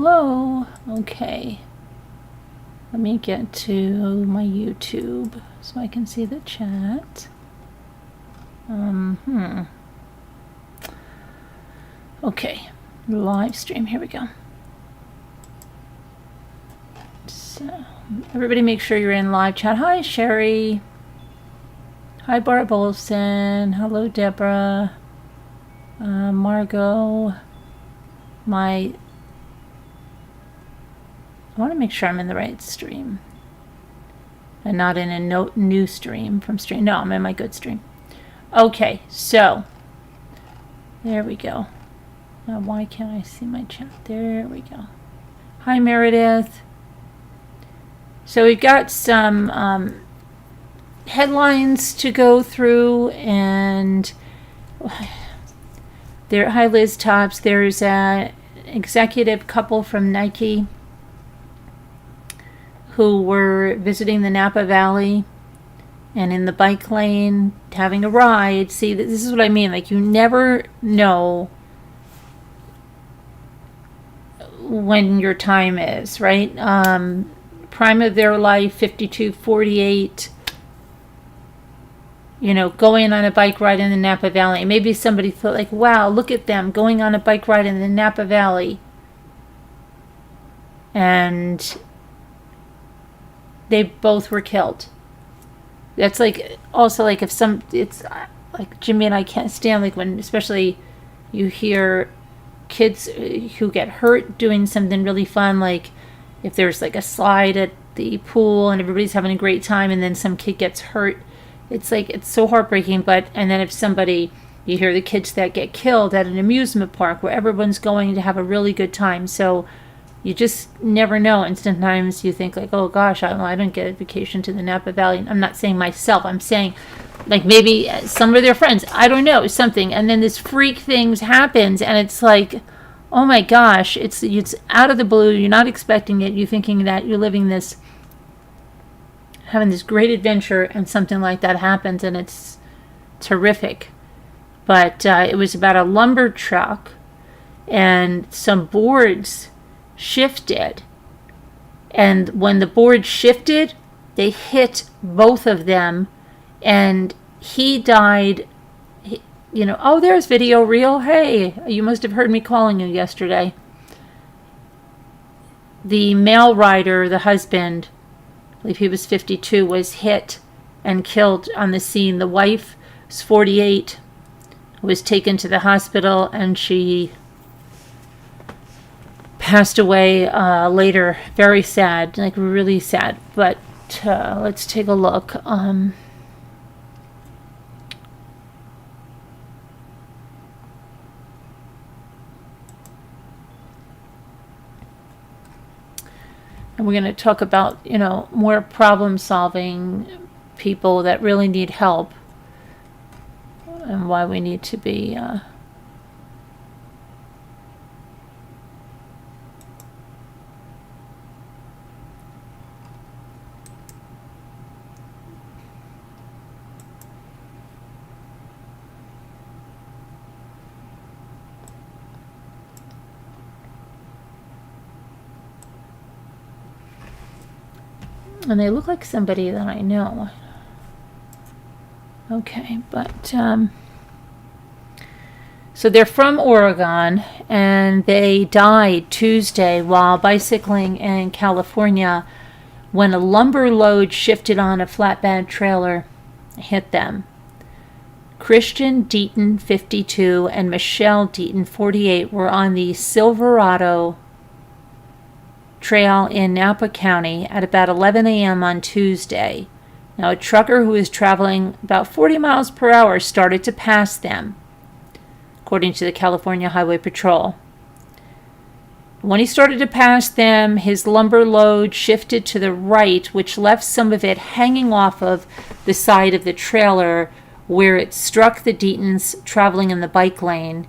hello. Okay. Let me get to my YouTube so I can see the chat. Okay. Live stream. Here we go. So, everybody make sure you're in live chat. Hi, Sherry. Hi, Barb Olson. Hello, Deborah. Margot. I want to make sure I'm in the right stream. And not in a new stream from stream. No, I'm in my good stream. Okay, so. There we go. Now, why can't I see my chat? There we go. Hi, Meredith. So we've got some headlines to go through, and there. Hi, Liz Tops. There's an executive couple from Nike who were visiting the Napa Valley and in the bike lane having a ride. See, this is what I mean. Like, you never know when your time is, right? Prime of their life, 52, 48, going on a bike ride in the Napa Valley. And maybe somebody thought, like, wow, look at them going on a bike ride in the Napa Valley. And they both were killed. That's like, also like it's like Jimmy and I can't stand, like, when especially you hear kids who get hurt doing something really fun, like if there's like a slide at the pool and everybody's having a great time and then some kid gets hurt. It's like, it's so heartbreaking. And then if you hear the kids that get killed at an amusement park where everyone's going to have a really good time. So you just never know. And sometimes you think, like, oh gosh, I don't get a vacation to the Napa Valley. I'm not saying myself. I'm saying, like, maybe some of their friends. I don't know, something. And then this freak thing happens, and it's like, oh my gosh, it's out of the blue. You're not expecting it. You're thinking that you're having this great adventure, and something like that happens, and it's terrific. But it was about a lumber truck, and some boards shifted, and when the board shifted, they hit both of them, and he died. Oh, there's video reel. Hey, you must have heard me calling you yesterday. The male rider, the husband, I believe he was 52, was hit and killed on the scene. The wife was 48, was taken to the hospital, and she passed away later. Very sad, like really sad. But let's take a look. And we're going to talk about, more problem-solving people that really need help, and why we need to be and they look like somebody that I know. Okay, but so they're from Oregon, and they died Tuesday while bicycling in California when a lumber load shifted on a flatbed trailer and hit them. Christian Deaton, 52, and Michelle Deaton, 48, were on the Silverado Trail in Napa County at about 11 a.m. on Tuesday. Now, a trucker who was traveling about 40 miles per hour started to pass them, according to the California Highway Patrol. When he started to pass them, his lumber load shifted to the right, which left some of it hanging off of the side of the trailer where it struck the Deatons traveling in the bike lane.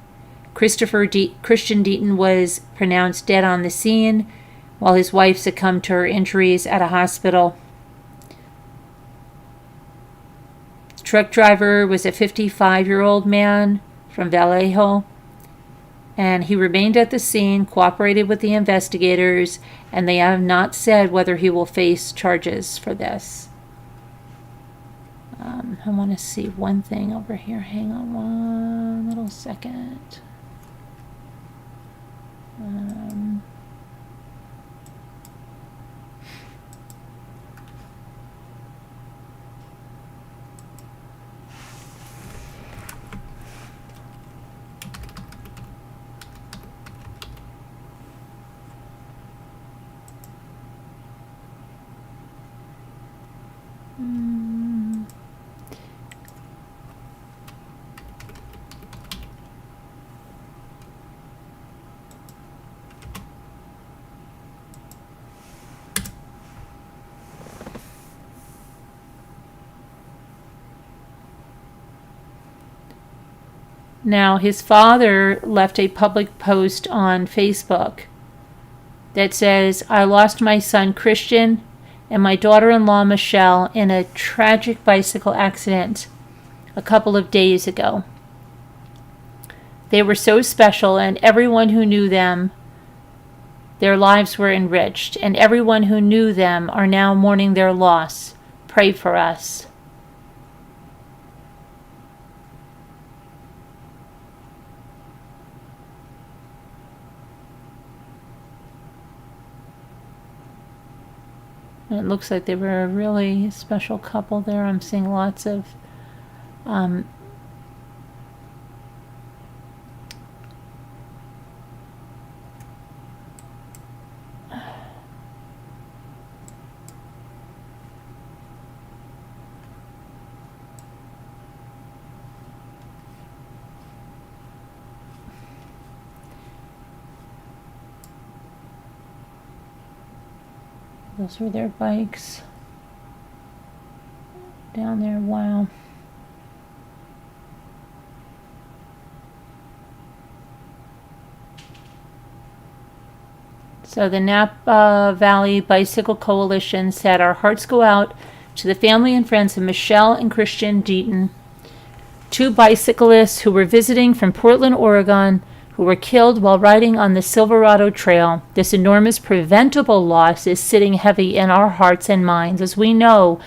Christian Deaton was pronounced dead on the scene, while his wife succumbed to her injuries at a hospital. The truck driver was a 55-year-old man from Vallejo. And he remained at the scene, cooperated with the investigators, and they have not said whether he will face charges for this. I want to see one thing over here. Hang on one little second. Now, his father left a public post on Facebook that says, "I lost my son Christian and my daughter-in-law Michelle in a tragic bicycle accident a couple of days ago. They were so special, and everyone who knew them, their lives were enriched, and everyone who knew them are now mourning their loss. Pray for us." And it looks like they were a really special couple there. I'm seeing lots of those were their bikes down there. Wow. So the Napa Valley Bicycle Coalition said, "Our hearts go out to the family and friends of Michelle and Christian Deaton, two bicyclists who were visiting from Portland, Oregon, who were killed while riding on the Silverado Trail. This enormous preventable loss is sitting heavy in our hearts and minds, as we know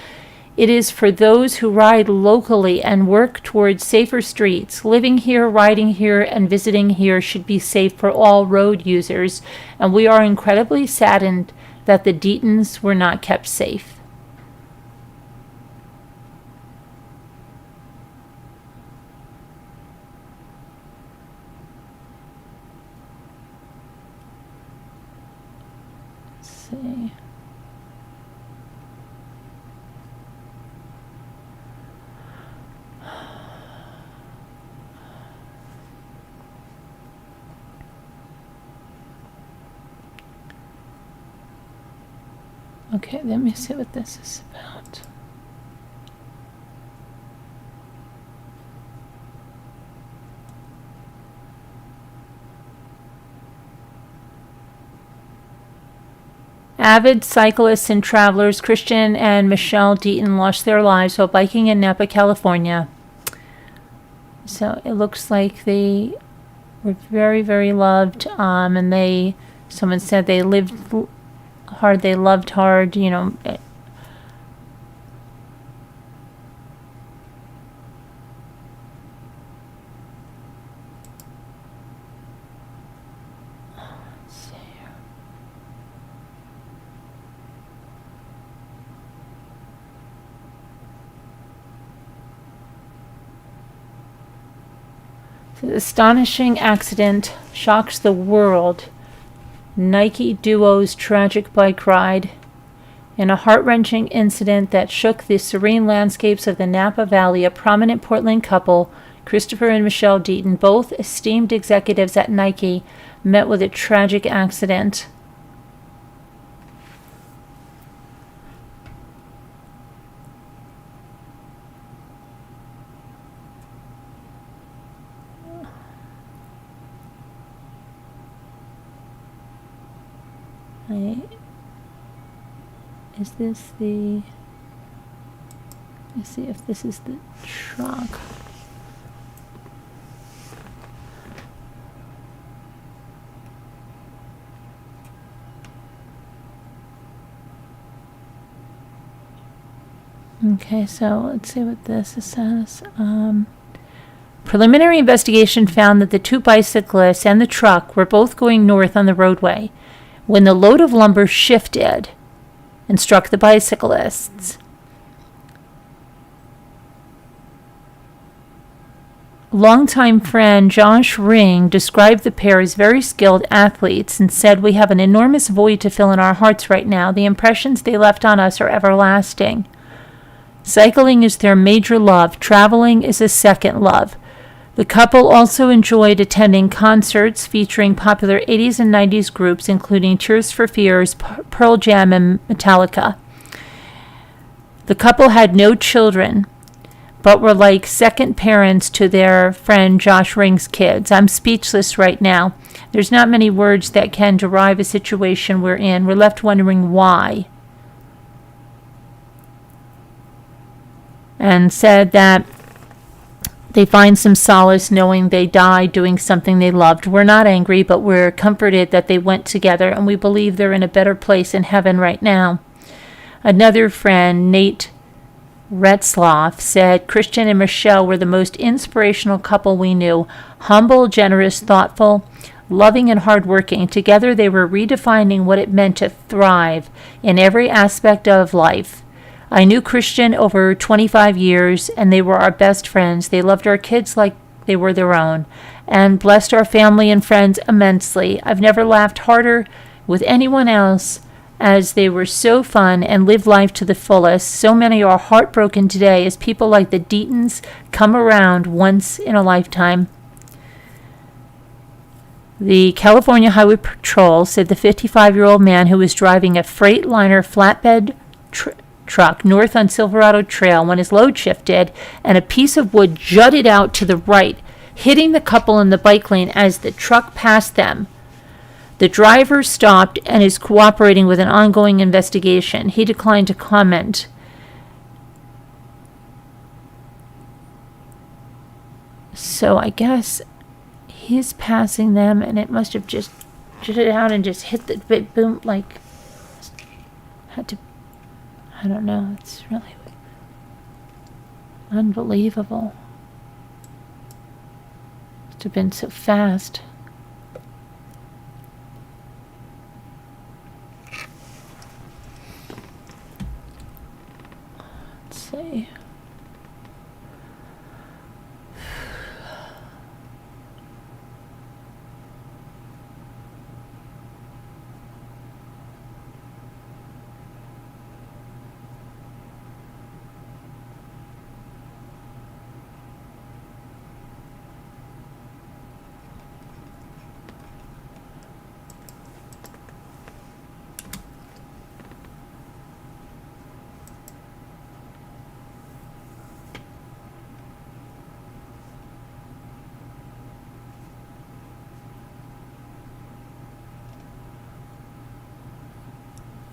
it is for those who ride locally and work towards safer streets. Living here, riding here, and visiting here should be safe for all road users, and we are incredibly saddened that the Deatons were not kept safe." See. Okay, let me see what this is about. Avid cyclists and travelers Christian and Michelle Deaton lost their lives while biking in Napa, California. So it looks like they were very, very loved, and someone said they lived hard, they loved hard, you know. The astonishing accident shocks the world. Nike duo's tragic bike ride. In a heart-wrenching incident that shook the serene landscapes of the Napa Valley, a prominent Portland couple, Christopher and Michelle Deaton, both esteemed executives at Nike, met with a tragic accident. Is this the... Let's see if this is the truck. Okay, so let's see what this says. Preliminary investigation found that the two bicyclists and the truck were both going north on the roadway when the load of lumber shifted and struck the bicyclists. Longtime friend Josh Ring described the pair as very skilled athletes and said, "We have an enormous void to fill in our hearts right now. The impressions they left on us are everlasting. Cycling is their major love. Traveling is a second love." The couple also enjoyed attending concerts featuring popular 80s and 90s groups, including Tears for Fears, Pearl Jam, and Metallica. The couple had no children, but were like second parents to their friend Josh Ring's kids. I'm speechless right now. There's not many words that can derive a situation we're in. We're left wondering why. And said that they find some solace knowing they died doing something they loved. We're not angry, but we're comforted that they went together, and we believe they're in a better place in heaven right now. Another friend, Nate Retzloff, said Christian and Michelle were the most inspirational couple we knew. Humble, generous, thoughtful, loving, and hardworking. Together they were redefining what it meant to thrive in every aspect of life. I knew Christian over 25 years, and they were our best friends. They loved our kids like they were their own, and blessed our family and friends immensely. I've never laughed harder with anyone else, as they were so fun and lived life to the fullest. So many are heartbroken today as people like the Deatons come around once in a lifetime. The California Highway Patrol said the 55-year-old man who was driving a Freightliner flatbed truck north on Silverado Trail when his load shifted and a piece of wood jutted out to the right, hitting the couple in the bike lane as the truck passed them. The driver stopped and is cooperating with an ongoing investigation. He declined to comment. So I guess he's passing them, and it must have just jutted out and just hit the bit boom, like had to. I don't know. It's really unbelievable. Must have been so fast. Let's see.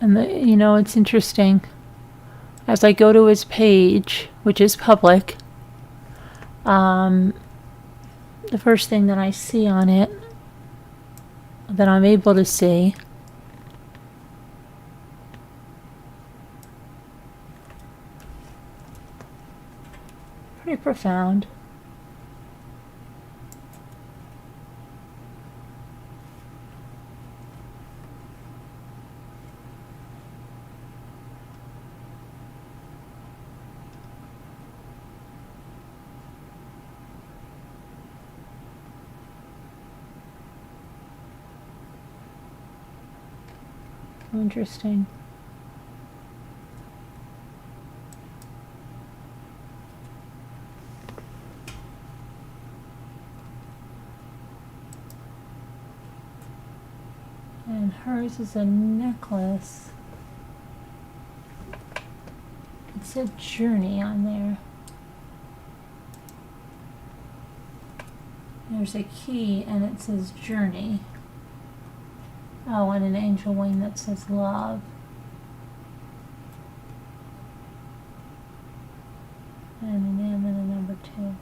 And it's interesting. As I go to his page, which is public, the first thing that I see on it, that I'm able to see, pretty profound. Interesting. And hers is a necklace. It said Journey on there. There's a key and it says Journey. Oh, and an angel wing that says Love. And an M and a number 2.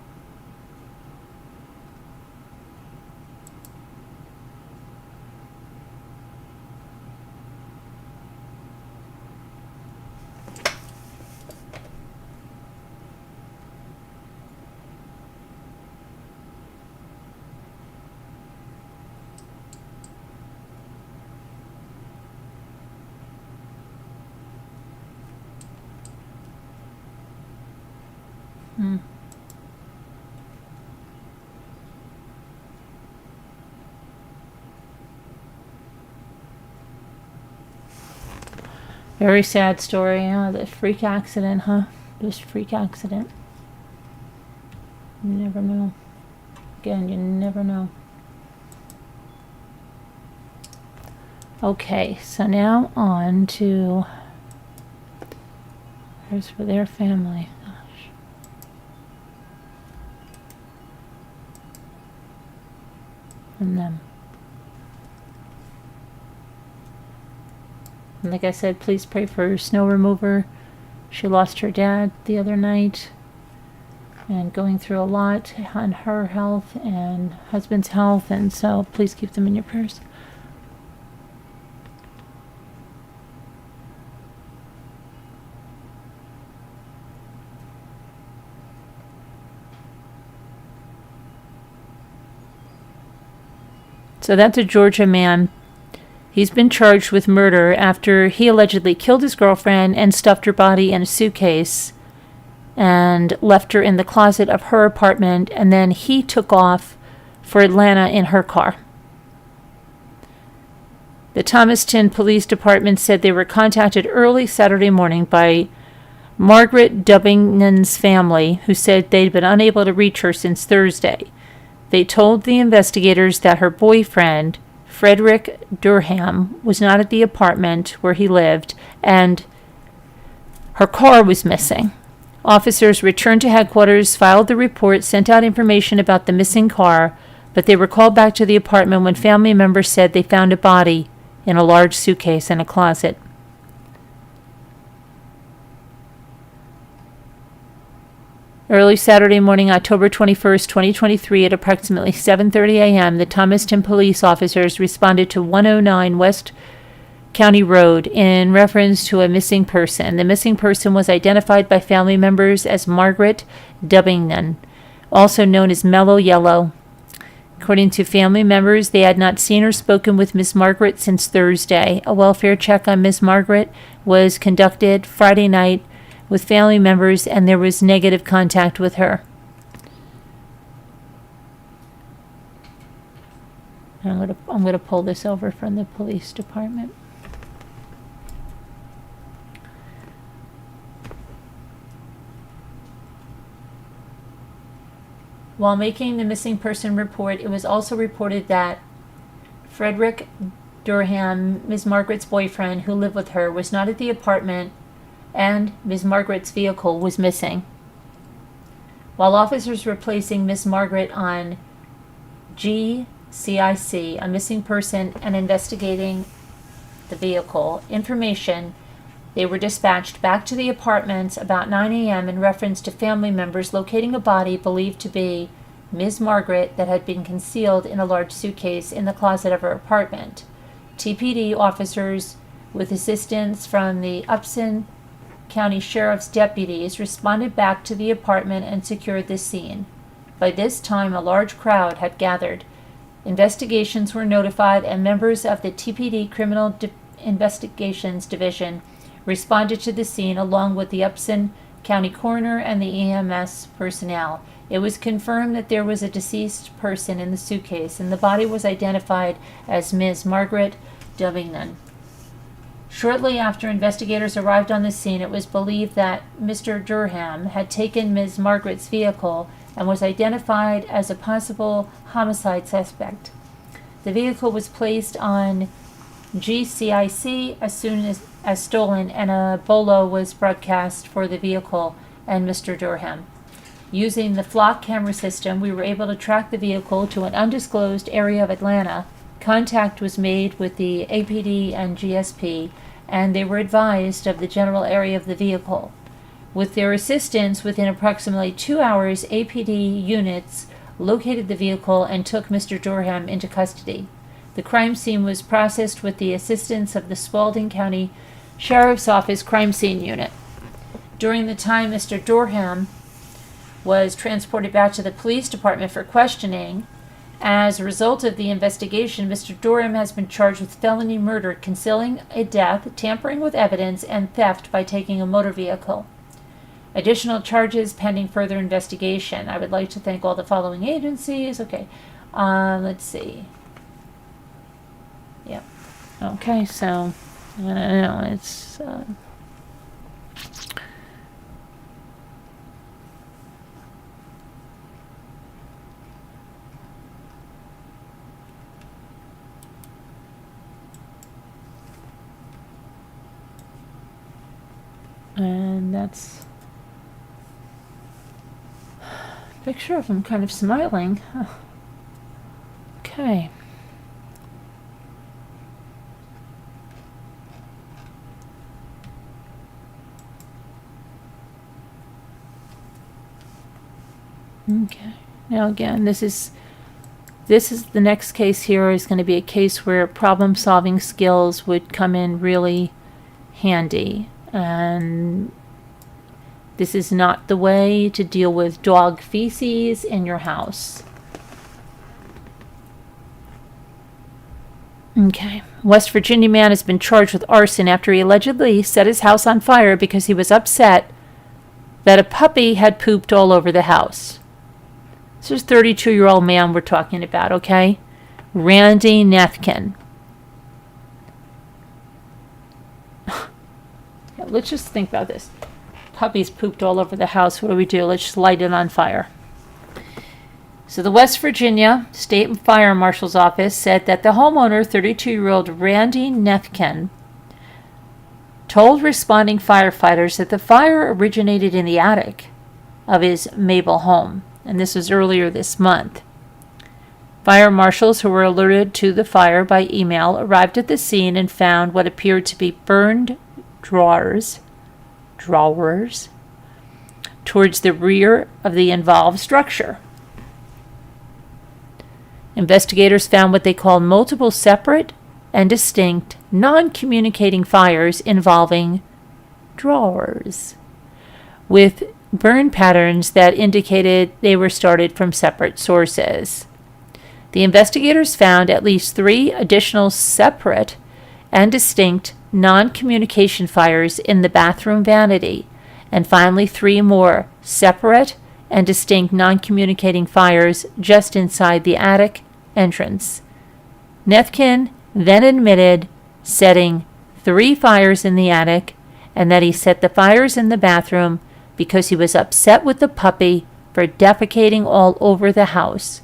Very sad story, the freak accident, huh? Just freak accident. You never know. Again, you never know. Okay, so now on to... Here's for their family. Gosh. And them. And like I said, please pray for her snow remover. She lost her dad the other night and going through a lot on her health and husband's health, and so please keep them in your prayers. So that's a Georgia man. He's been charged with murder after he allegedly killed his girlfriend and stuffed her body in a suitcase and left her in the closet of her apartment, and then he took off for Atlanta in her car. The Thomaston Police Department said they were contacted early Saturday morning by Margaret Dubbingnan's family, who said they'd been unable to reach her since Thursday. They told the investigators that her boyfriend, Frederick Durham, was not at the apartment where he lived, and her car was missing. Officers returned to headquarters, filed the report, sent out information about the missing car, but they were called back to the apartment when family members said they found a body in a large suitcase in a closet. Early Saturday morning, October 21st, 2023, at approximately 7:30 a.m., the Thomaston police officers responded to 109 West County Road in reference to a missing person. The missing person was identified by family members as Margaret Dubbingnan, also known as Mellow Yellow. According to family members, they had not seen or spoken with Miss Margaret since Thursday. A welfare check on Miss Margaret was conducted Friday night with family members, and there was negative contact with her. I'm gonna pull this over from the police department. While making the missing person report, it was also reported that Frederick Durham, Ms. Margaret's boyfriend, who lived with her, was not at the apartment, and Ms. Margaret's vehicle was missing. While officers were placing Ms. Margaret on GCIC, a missing person, and investigating the vehicle information, they were dispatched back to the apartments about 9 a.m. in reference to family members locating a body believed to be Ms. Margaret that had been concealed in a large suitcase in the closet of her apartment. TPD officers, with assistance from the Upson County Sheriff's deputies, responded back to the apartment and secured the scene. By this time, a large crowd had gathered. Investigations were notified, and members of the TPD Criminal Investigations Division responded to the scene along with the Upson County Coroner and the EMS personnel. It was confirmed that there was a deceased person in the suitcase, and the body was identified as Ms. Margaret Dubbingnan. Shortly after investigators arrived on the scene, it was believed that Mr. Durham had taken Ms. Margaret's vehicle and was identified as a possible homicide suspect. The vehicle was placed on GCIC as soon as stolen, and a bolo was broadcast for the vehicle and Mr. Durham. Using the flock camera system, we were able to track the vehicle to an undisclosed area of Atlanta. Contact was made with the APD and GSP, and they were advised of the general area of the vehicle. With their assistance, within approximately 2 hours, APD units located the vehicle and took Mr. Durham into custody. The crime scene was processed with the assistance of the Spalding County Sheriff's Office Crime Scene Unit. During the time Mr. Durham was transported back to the police department for questioning, as a result of the investigation, Mr. Durham has been charged with felony murder, concealing a death, tampering with evidence, and theft by taking a motor vehicle. Additional charges pending further investigation. I would like to thank all the following agencies. Okay. Let's see. Yep. Okay, so I don't know. It's and that's a picture of him kind of smiling. Huh. Okay. Okay. Now again, this is the next case here is going to be a case where problem solving skills would come in really handy. And this is not the way to deal with dog feces in your house. Okay. West Virginia man has been charged with arson after he allegedly set his house on fire because he was upset that a puppy had pooped all over the house. This is a 32-year-old man we're talking about, okay? Randy Nethkin. Let's just think about this. Puppies pooped all over the house. What do? Let's just light it on fire. So the West Virginia State Fire Marshal's Office said that the homeowner, 32-year-old Randy Nethkin, told responding firefighters that the fire originated in the attic of his Mabel home. And this was earlier this month. Fire marshals who were alerted to the fire by email arrived at the scene and found what appeared to be burned drawers towards the rear of the involved structure. Investigators found what they called multiple separate and distinct non-communicating fires involving drawers, with burn patterns that indicated they were started from separate sources. The investigators found at least 3 additional separate and distinct non-communication fires in the bathroom vanity, and finally 3 more separate and distinct non-communicating fires just inside the attic entrance. Nethkin then admitted setting 3 fires in the attic and that he set the fires in the bathroom because he was upset with the puppy for defecating all over the house.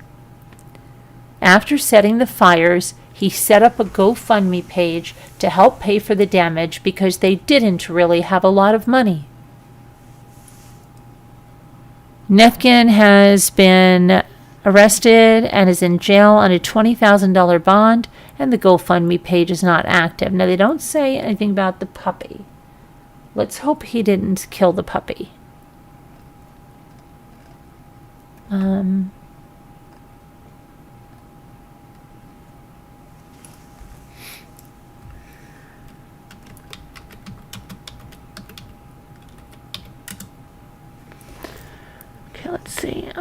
After setting the fires, he set up a GoFundMe page to help pay for the damage because they didn't really have a lot of money. Nethkin has been arrested and is in jail on a $20,000 bond, and the GoFundMe page is not active. Now, they don't say anything about the puppy. Let's hope he didn't kill the puppy. Okay, let's see.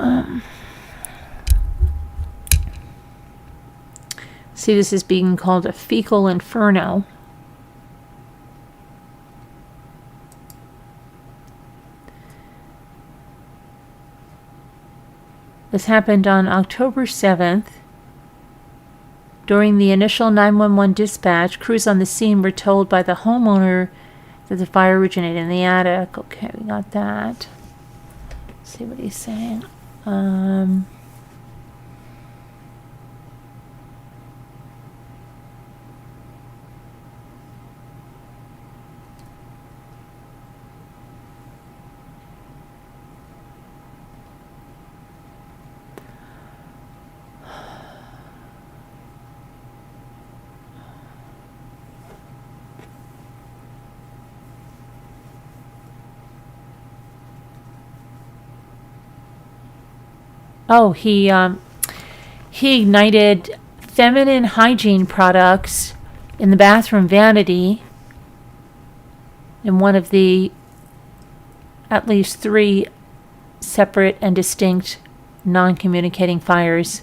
See, this is being called a fecal inferno. This happened on October 7th. During the initial 911 dispatch, crews on the scene were told by the homeowner that the fire originated in the attic. Okay, we got that. Let's see what he's saying. Oh, he ignited feminine hygiene products in the bathroom vanity in one of the at least 3 separate and distinct non-communicating fires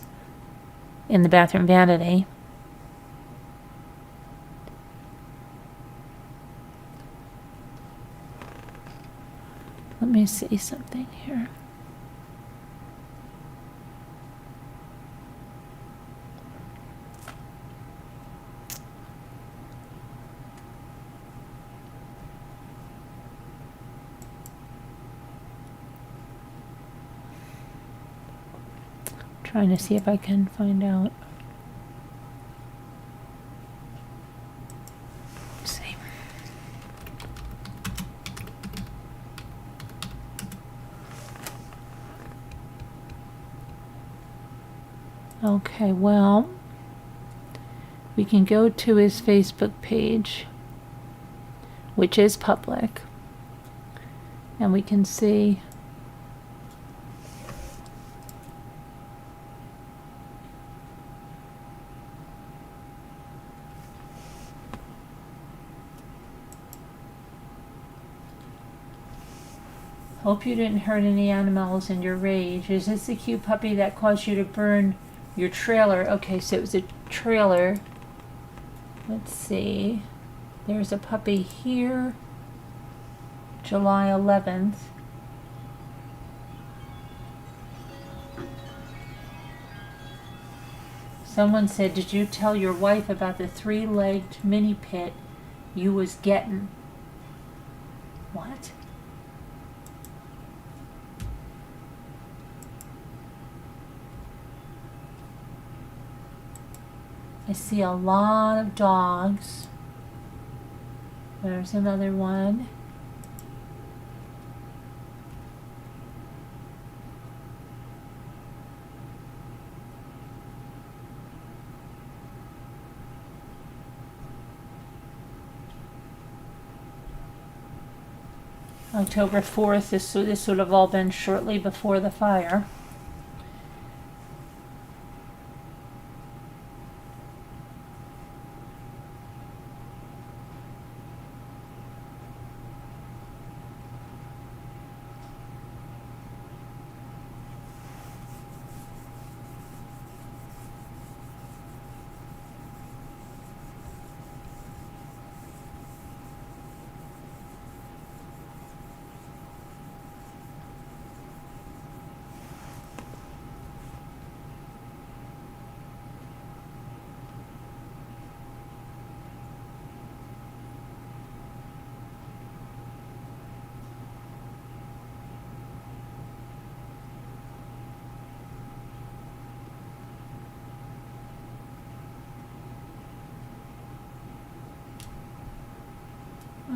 in the bathroom vanity. Let me see something here. Trying to see if I can find out. Let's see. Okay, well, we can go to his Facebook page, which is public, and we can see hope you didn't hurt any animals in your rage. Is this the cute puppy that caused you to burn your trailer? Okay, so it was a trailer. Let's see. There's a puppy here. July 11th. Someone said, did you tell your wife about the 3-legged mini pit you was getting? What? I see a lot of dogs. There's another one. October 4th, this would have all been shortly before the fire.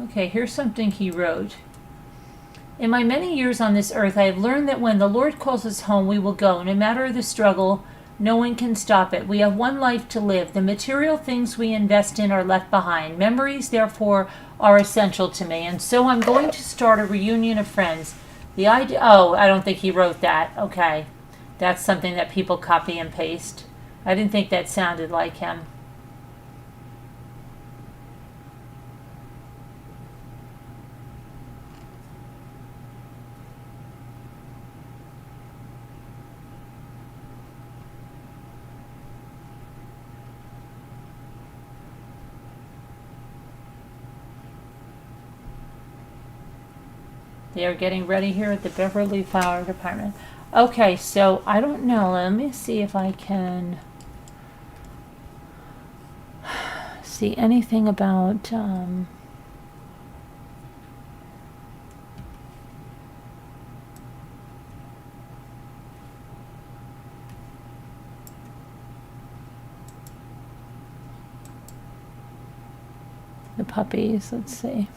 Okay, here's something he wrote. In my many years on this earth, I have learned that when the Lord calls us home, we will go. No matter the struggle, no one can stop it. We have one life to live. The material things we invest in are left behind. Memories, therefore, are essential to me. And so I'm going to start a reunion of friends. The idea, oh, I don't think he wrote that. Okay. That's something that people copy and paste. I didn't think that sounded like him. They are getting ready here at the Beverly Fire Department. Okay, so I don't know. Let me see if I can see anything about the puppies. Let's see.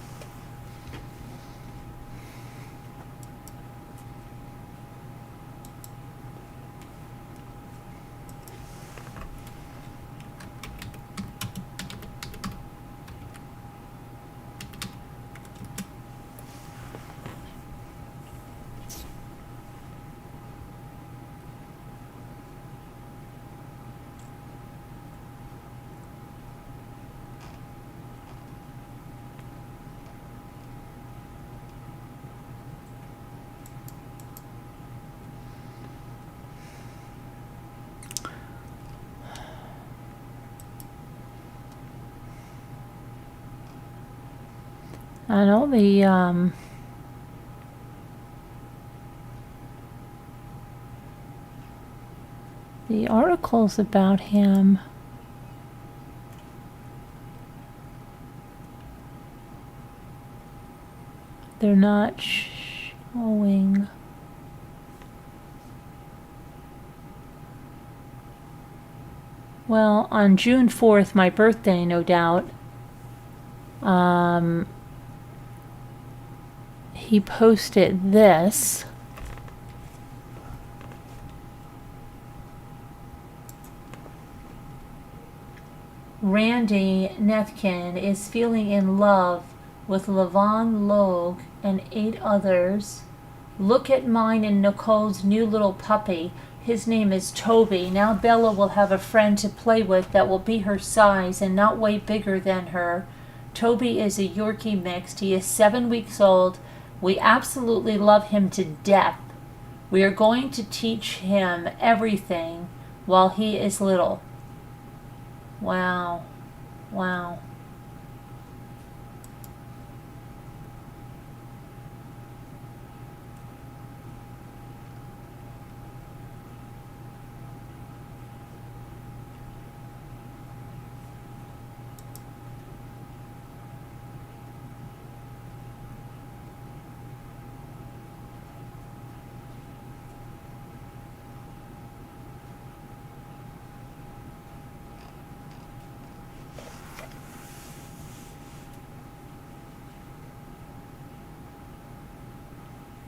I know the the articles about him, they're not showing. Well, on June 4th, my birthday, no doubt, he posted this. Randy Nethkin is feeling in love with Levon Logue and 8 others. Look at mine and Nicole's new little puppy. His name is Toby. Now Bella will have a friend to play with that will be her size and not way bigger than her. Toby is a Yorkie mixed. He is 7 weeks old. We absolutely love him to death. We are going to teach him everything while he is little. Wow. Wow.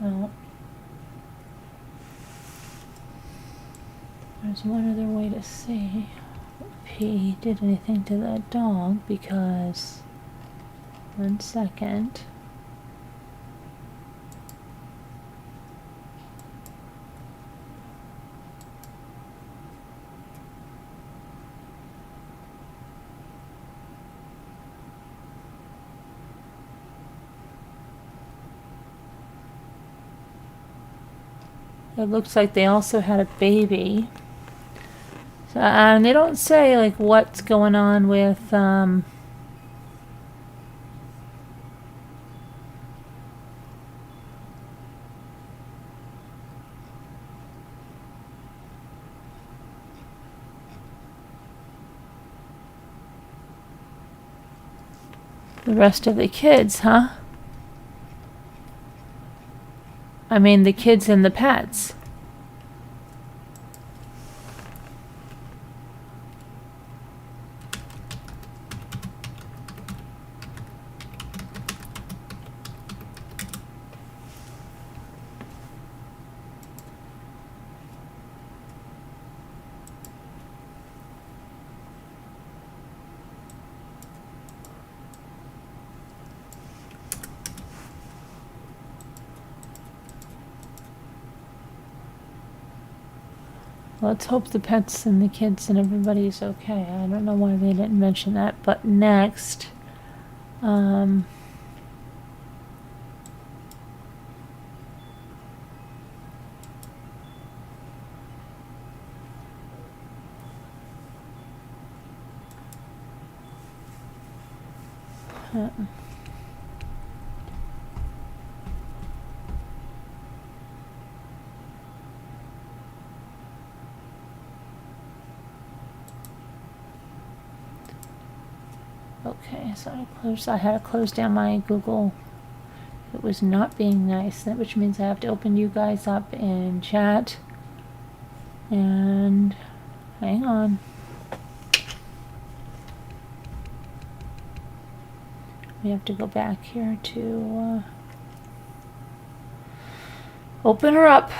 Well, there's one other way to see if he did anything to that dog, because, 1 second. It looks like they also had a baby. So, and they don't say like what's going on with the rest of the kids, huh? I mean, the kids and the pets. Let's hope the pets and the kids and everybody's okay. I don't know why they didn't mention that. But next, okay, so I had to close down my Google. It was not being nice, which means I have to open you guys up in chat. And hang on. We have to go back here to open her up.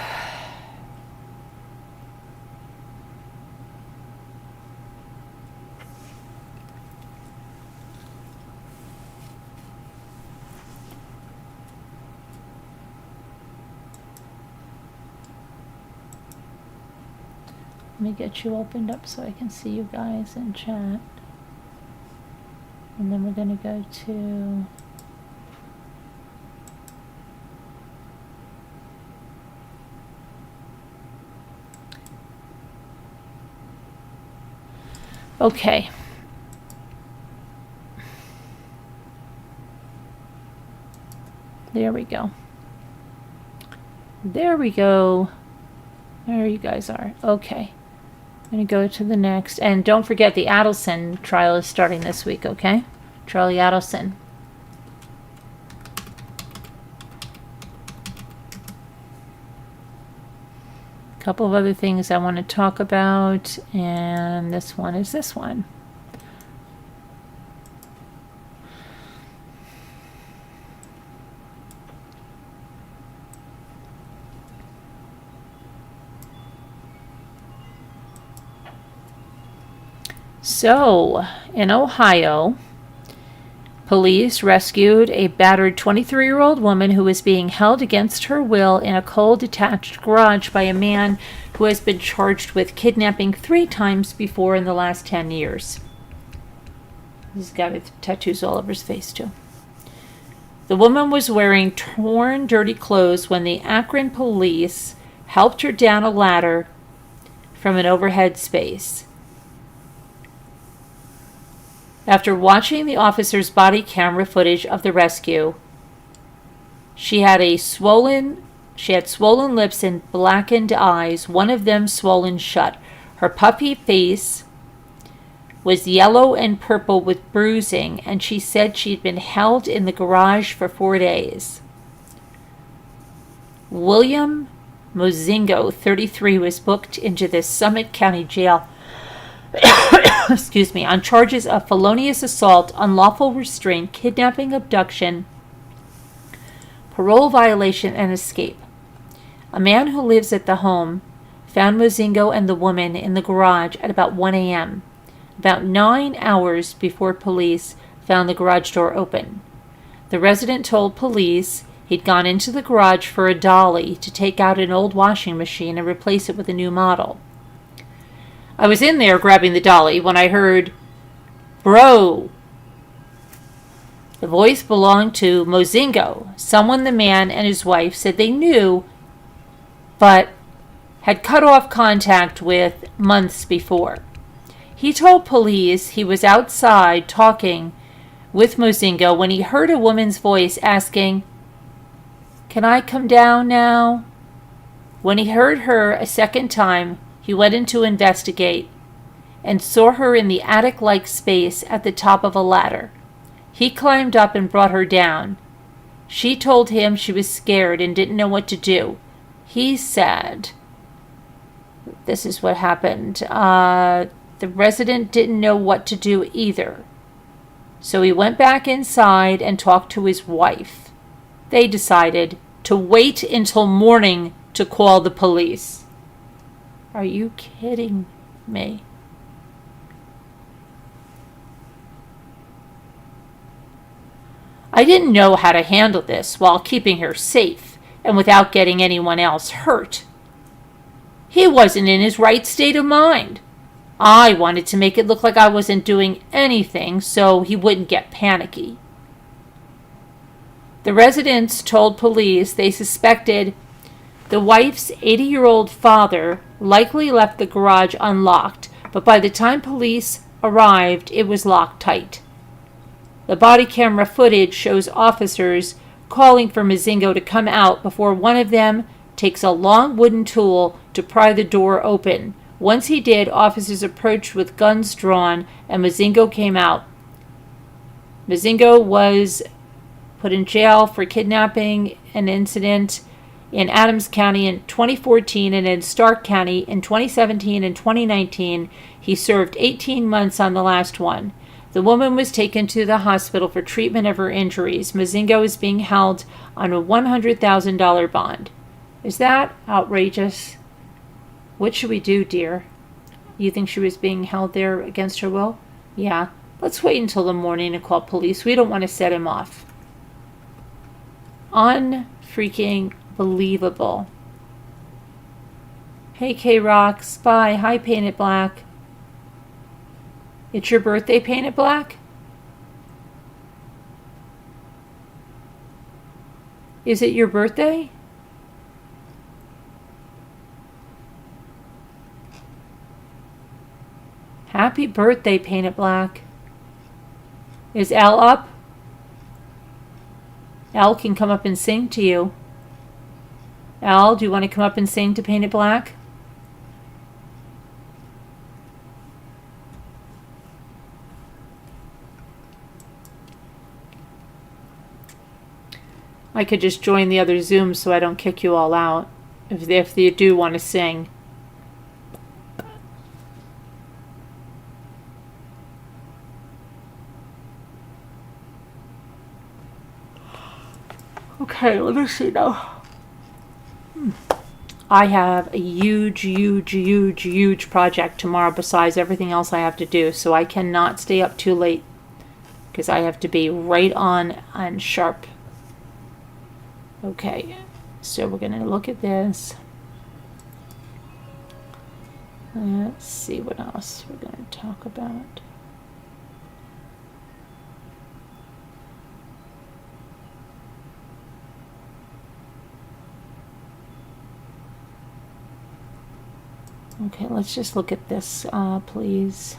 Let me get you opened up so I can see you guys in chat. And then we're going to go to okay. There we go. There we go. There you guys are. Okay. going to go to the next. And don't forget, the Adelson trial is starting this week, okay? Charlie Adelson. A couple of other things I want to talk about, and this one is this one. So, in Ohio, police rescued a battered 23-year-old woman who was being held against her will in a cold, detached garage by a man who has been charged with kidnapping 3 times before in the last 10 years. He's got tattoos all over his face, too. The woman was wearing torn, dirty clothes when the Akron police helped her down a ladder from an overhead space. After watching the officer's body camera footage of the rescue, she had swollen lips and blackened eyes, one of them swollen shut. Her puffy face was yellow and purple with bruising, and she said she'd been held in the garage for 4 days. William Mozingo, 33, was booked into the Summit County Jail excuse me, on charges of felonious assault, unlawful restraint, kidnapping, abduction, parole violation, and escape. A man who lives at the home found Mozingo and the woman in the garage at about 1 a.m., about 9 hours before police found the garage door open. The resident told police he'd gone into the garage for a dolly to take out an old washing machine and replace it with a new model. I was in there grabbing the dolly when I heard, "Bro." The voice belonged to Mozingo, someone the man and his wife said they knew, but had cut off contact with months before. He told police he was outside talking with Mozingo when he heard a woman's voice asking, "Can I come down now?" When he heard her a second time, he went in to investigate and saw her in the attic-like space at the top of a ladder. He climbed up and brought her down. She told him she was scared and didn't know what to do. He said, this is what happened, the resident didn't know what to do either. So he went back inside and talked to his wife. They decided to wait until morning to call the police. Are you kidding me? I didn't know how to handle this while keeping her safe and without getting anyone else hurt. He wasn't in his right state of mind. I wanted to make it look like I wasn't doing anything so he wouldn't get panicky. The residents told police they suspected the wife's 80-year-old father likely left the garage unlocked, but by the time police arrived, it was locked tight. The body camera footage shows officers calling for Mozingo to come out before one of them takes a long wooden tool to pry the door open. Once he did, officers approached with guns drawn, and Mozingo came out. Mozingo was put in jail for kidnapping an incident in Adams County in 2014 and in Stark County in 2017 and 2019. He served 18 months on the last one. The woman was taken to the hospital for treatment of her injuries. Mozingo is being held on a $100,000 bond. Is that outrageous? What should we do, dear? You think she was being held there against her will? Yeah. Let's wait until the morning and call police. We don't want to set him off. Unfreaking believable. Hey, K-Rock, Spy, hi, Painted Black. It's your birthday, Painted Black? Is it your birthday? Happy birthday, Painted Black. Is Al up? Al can come up and sing to you. Al, do you want to come up and sing to Painted Black? I could just join the other Zoom so I don't kick you all out if you do want to sing. Okay, let me see now. I have a huge project tomorrow besides everything else I have to do, so I cannot stay up too late because I have to be right on and sharp. Okay, so we're going to look at this. Let's see what else we're going to talk about. Okay, let's just look at this, please.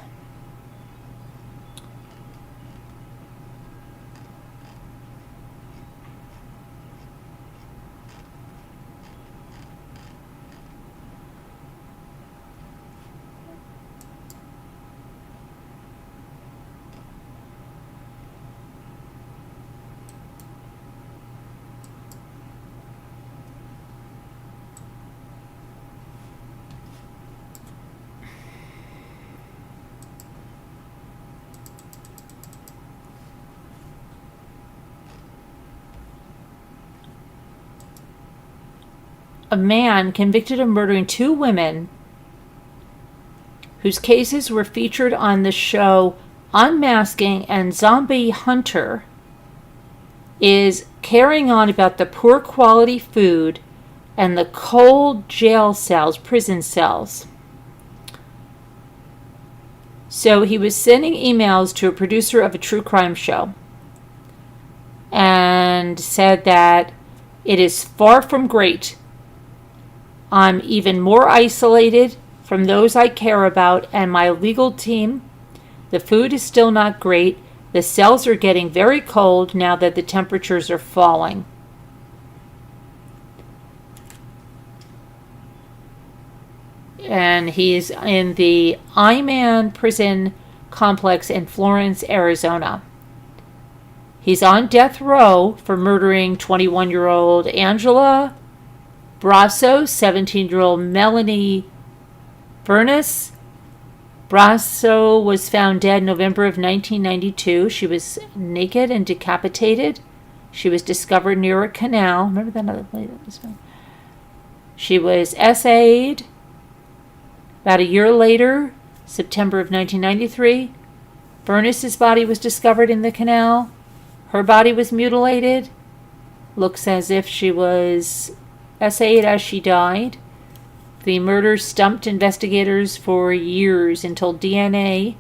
A man convicted of murdering 2 women whose cases were featured on the show Unmasking and Zombie Hunter is carrying on about the poor quality food and the cold jail cells, prison cells. So he was sending emails to a producer of a true crime show and said that it is far from great. I'm even more isolated from those I care about and my legal team. The food is still not great. The cells are getting very cold now that the temperatures are falling. And he's in the Iman prison complex in Florence, Arizona. He's on death row for murdering 21-year-old Angela Brasso, 17-year-old Melanie Furness. Brasso was found dead in November of 1992. She was naked and decapitated. She was discovered near a canal. Remember that other lady that was found? She was SA'd. About a year later, September of 1993, Furness's body was discovered in the canal. Her body was mutilated. Looks as if she was SA'd as she died. The murder stumped investigators for years until DNA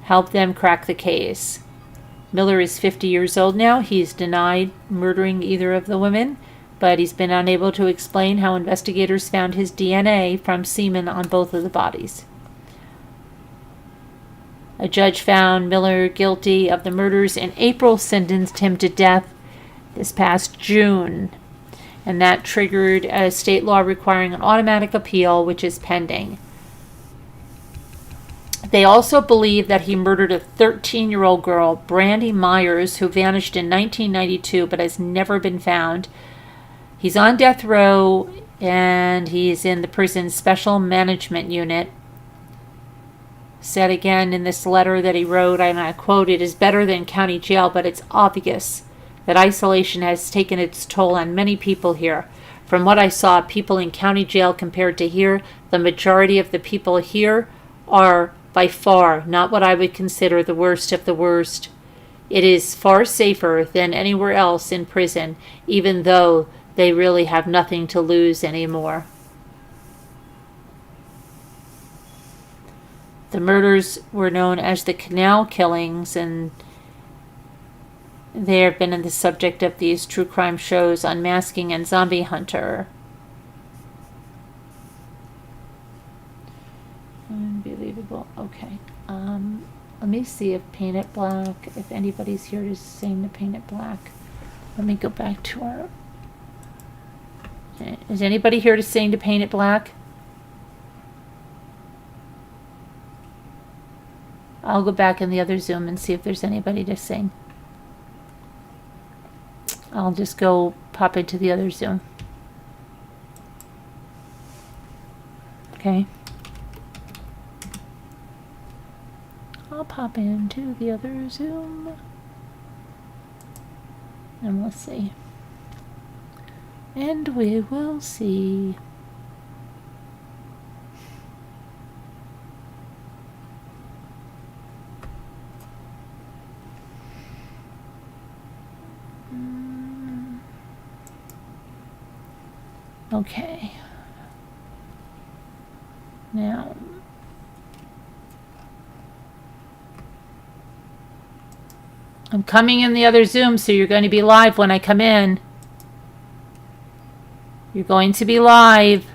helped them crack the case. Miller is 50 years old now. He's denied murdering either of the women, but he's been unable to explain how investigators found his DNA from semen on both of the bodies. A judge found Miller guilty of the murders in April, sentenced him to death this past June. And that triggered a state law requiring an automatic appeal, which is pending. They also believe that he murdered a 13-year-old girl, Brandy Myers, who vanished in 1992 but has never been found. He's on death row, and he's in the prison's special management unit. Said again in this letter that he wrote, and I quote, "It is better than county jail, but it's obvious that isolation has taken its toll on many people here. From what I saw, people in county jail compared to here, the majority of the people here are by far not what I would consider the worst of the worst. It is far safer than anywhere else in prison, even though they really have nothing to lose anymore." The murders were known as the Canal Killings, and they have been the subject of these true crime shows, Unmasking and Zombie Hunter. Unbelievable. Okay. Let me see if Paint It Black, if anybody's here to sing the Paint It Black. Let me go back to our... Is anybody here to sing to Paint It Black? I'll go back in the other Zoom and see if there's anybody to sing. I'll just go pop into the other Zoom. Okay. I'll pop into the other Zoom. And we'll see. And we will see. Okay. Now, I'm coming in the other Zoom, so you're going to be live when I come in. You're going to be live.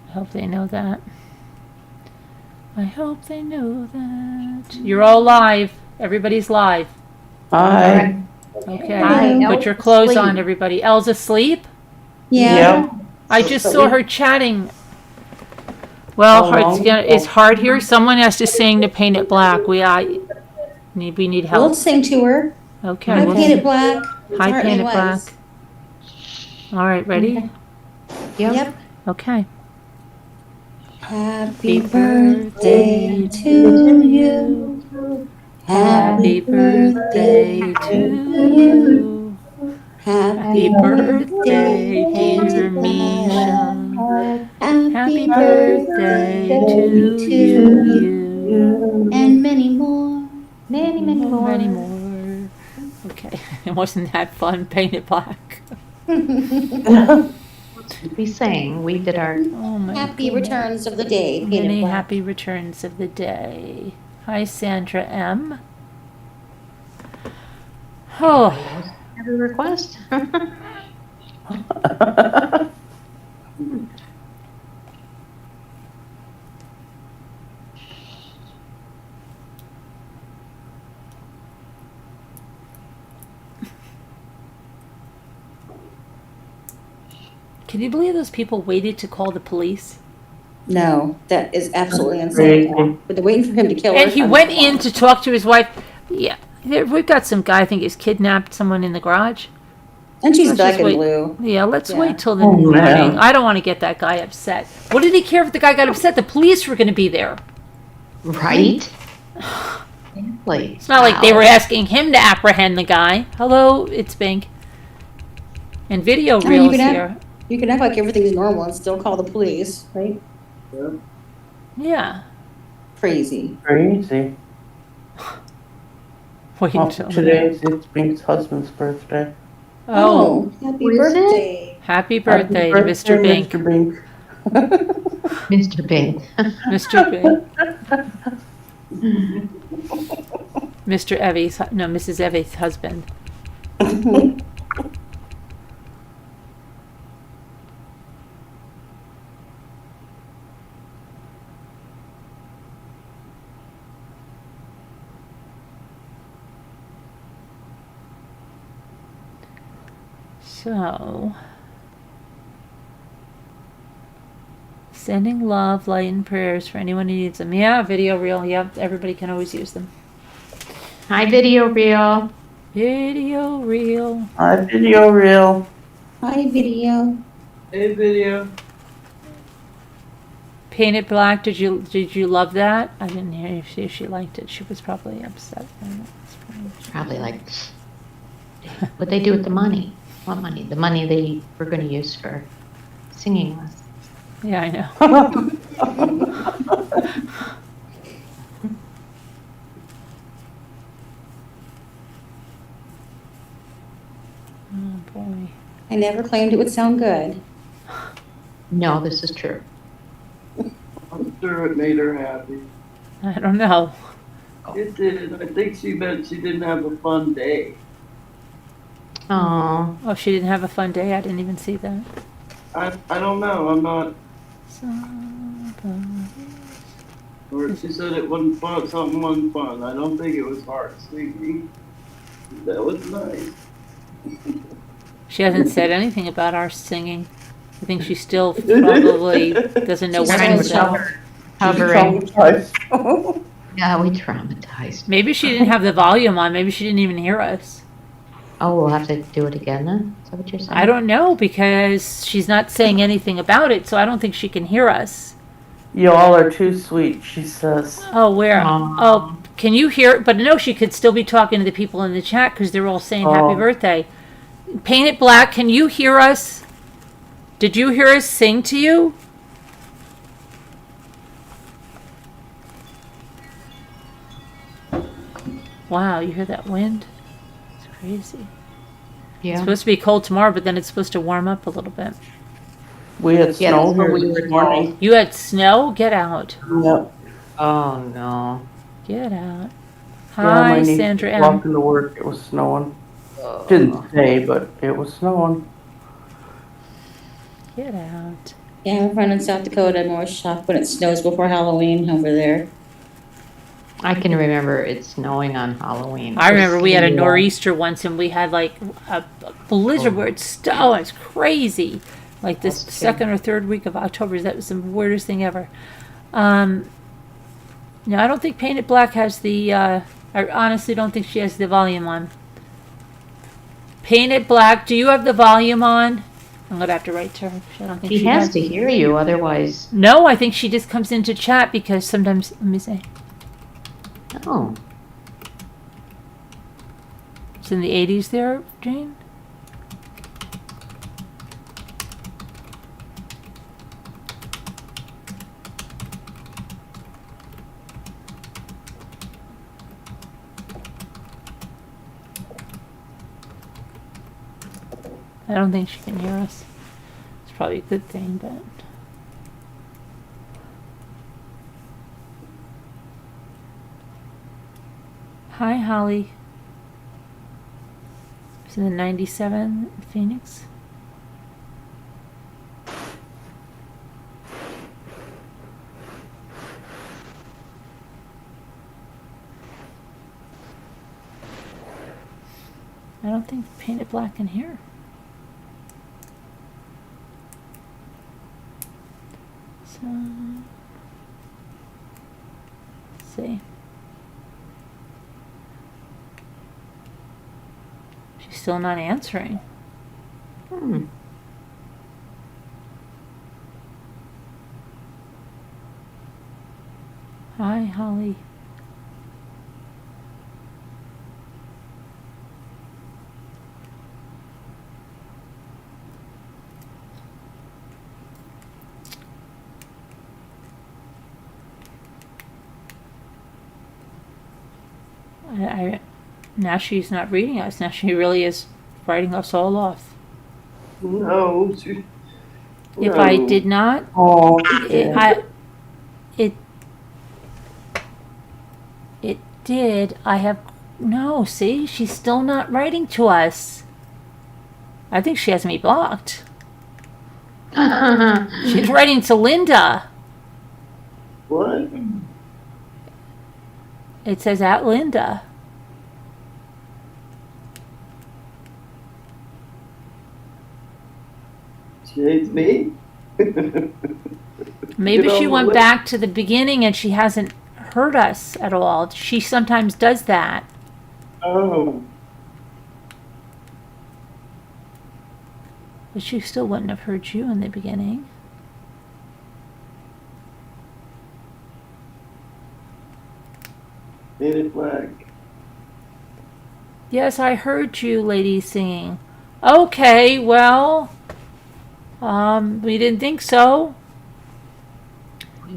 I hope they know that. I hope they know that. You're all live. Everybody's live. Hi. Okay. Hi. Put your clothes on, everybody. Elle's asleep? Yeah. Yep. I just saw her chatting. Well, it's hard here. Someone has to sing to Paint It Black. We need help. We'll sing to her. Okay. Hi, Paint It Black. Hi, Paint It Black. All right, ready? Yep. Okay. Happy birthday to you. Happy birthday to you. Happy birthday, dear Misha. Happy birthday to you. And many more. Many more. Okay. Wasn't that fun? Paint It Black. We sang. We did our. Oh my Happy goodness. returns of the day. Paint It Many Black. happy returns of the day. Hi, Sandra M. Oh, Every request. can you believe those people waited to call the police? No, that is absolutely insane. But they're waiting for him to kill her. And he went in to talk to his wife. Yeah, we've got some guy, I think he's kidnapped someone in the garage. And she's Let's back just in wait. blue. Yeah, let's Yeah. wait till the Oh, morning. man. I don't want to get that guy upset. What did he care if the guy got upset? The police were going to be there. Right? Exactly. It's not like they were asking him to apprehend the guy. Hello, it's Bink. And Video mean, Reel's you can here. You can act like everything's normal and still call the police, right? Yeah. Crazy. Crazy. Wait Well, until today's it's Bink's husband's birthday. Oh, Happy Who is it? birthday. happy birthday, Happy Mr. birthday, Bink. Mr. Bink. Mr. Bing. Mr. Bink. Mr. Evie's, no, Mrs. Evie's husband. So, sending love, light, and prayers for anyone who needs them. Yeah, Video Reel. Yeah, everybody can always use them. Hi, Video Reel. Video Reel. Hi, Video Reel. Hi, video. Hey, video. Paint It Black. Did you love that? I didn't hear if she liked it. She was probably upset. Probably like, what they do with the money? What money? The money they were going to use for singing lessons. Yeah, I know. Oh boy. I never claimed it would sound good. No, this is true. I'm sure it made her happy. I don't know. It did. I think she meant she didn't have a fun day. Oh, Oh, she didn't have a fun day. I didn't even see that. I don't know. I'm not. Somebody- Or she said it wasn't fun. Something wasn't fun. I don't think it was hard singing. That was nice. She hasn't said anything about our singing. I think she still probably doesn't know She's what trying to to say. hovering. Traumatized. Yeah, we traumatized. Maybe she didn't have the volume on. Maybe she didn't even hear us. Oh, we'll have to do it again then? Is that what you're saying? I don't know, because she's not saying anything about it, so I don't think she can hear us. Y'all are too sweet, she says. Oh, where? Aw. Oh, can you hear? But no, she could still be talking to the people in the chat because they're all saying happy Oh. birthday. Paint It Black, can you hear us? Did you hear us sing to you? Wow, you hear that wind? It's crazy. It's Yeah. supposed to be cold tomorrow, but then it's supposed to warm up a little bit. We had Yeah, snow that's what here we were this morning. You had snow? Get out. Yep. Oh, no. Get out. Yeah, my Hi, niece Sandra was M. walking to work, it was snowing. Didn't say, but it was snowing. Get out. Yeah, I have a friend in South Dakota. I'm always shocked when it snows before Halloween over there. I can remember it snowing on Halloween. I remember we had a Yeah. nor'easter once and we had like a blizzard where it snowed. It's crazy. Like this That's second or third week of October. That was the weirdest thing ever. No, I don't think Paint It Black has the, I honestly don't think she has the volume on. Paint It Black, do you have the volume on? I'm going to have to write to her. I don't think He she has to hear you, otherwise. No, I think she just comes into chat because sometimes, let me say, Oh. it's in the 80s there, Jane? I don't think she can hear us. It's probably a good thing, but... Hi, Holly. It's in the 97 Phoenix. I don't think Paint It Black in here. So, let's see. She's still not answering. Hmm. Hi, Holly. Now she's not reading us. Now she really is writing us all off. No. If I did not, Oh, it did. I have no. See, she's still not writing to us. I think she has me blocked. She's writing to Linda. What? It says at Linda. She hates me? Maybe Get she on went the back to the beginning and she hasn't heard us at all. She sometimes does that. Oh. But she still wouldn't have heard you in the beginning. Paint It Black. Yes, I heard you, lady, singing. Okay, well, we didn't think so.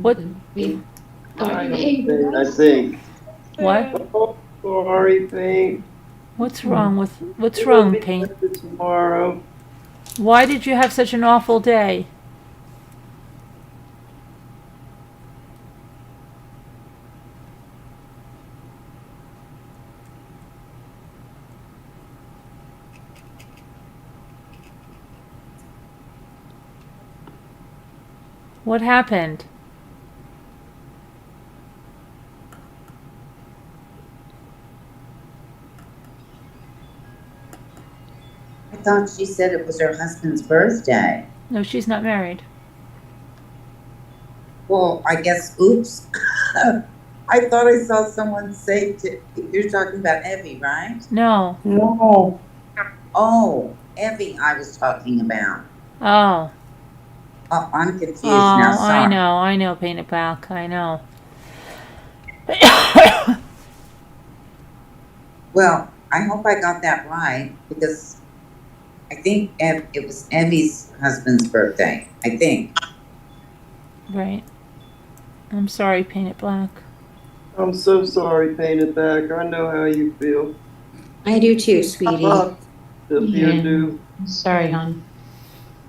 What? I think. What? Oh, sorry, Paint. What's wrong, Paint? Tomorrow. Why did you have such an awful day? What happened? I thought she said it was her husband's birthday. No, she's not married. Well, I guess, oops. I thought I saw someone say you're talking about Evie, right? No. no. Oh, Evie I was talking about. Oh, Oh, I'm confused now, oh, sorry. I know, Painted Black, I know. Well, I hope I got that right because I think it was Evie's husband's birthday. I think. Right. I'm sorry, Painted Black. I'm so sorry, Painted Back. I know how you feel. I do too, sweetie. If you Yeah. do, Sorry, hon.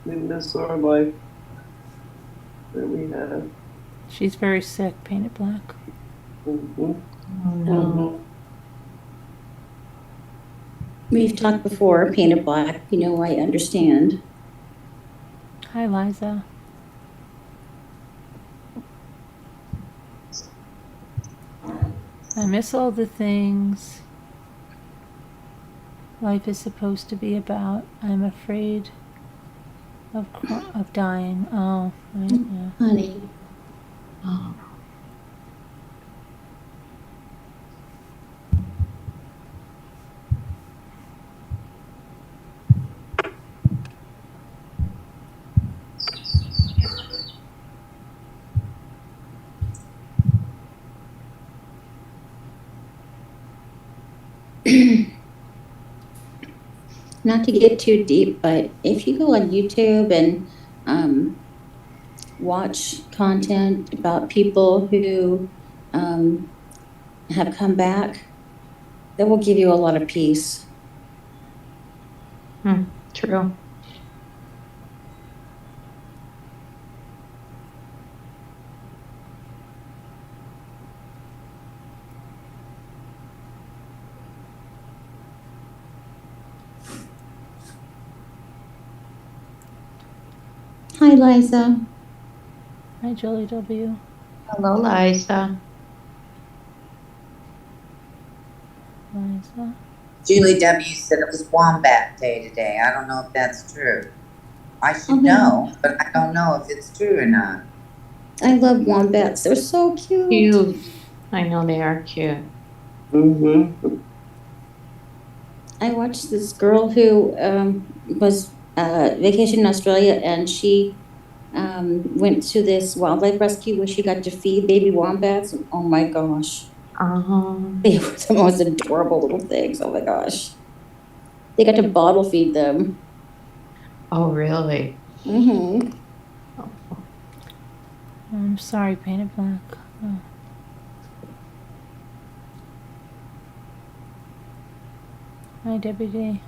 we miss our life that we have. She's very sick, Painted Black. Mhm. Oh, no. We've talked before, Painted Black, you know, I understand. Hi, Liza. I miss all the things life is supposed to be about. I'm afraid of dying. Oh, right, yeah. Honey, Oh. not to get too deep, but if you go on YouTube and watch content about people who have come back, that will give you a lot of peace. True. Hi, Liza. Hi, Julie W. Hello, Liza. Liza. Julie W. said it was Wombat Day today. I don't know if that's true. I should Okay. know, but I don't know if it's true or not. I love wombats. They're so cute. Cute. I know they are cute. Mhm. I watched this girl who was vacation in Australia, and she went to this wildlife rescue where she got to feed baby wombats. And oh my gosh, they were the most adorable little things. Oh my gosh, they got to bottle feed them. Oh, really? Mm-hmm. Oh, I'm sorry, Painted Black. Oh. Hi, Debbie D.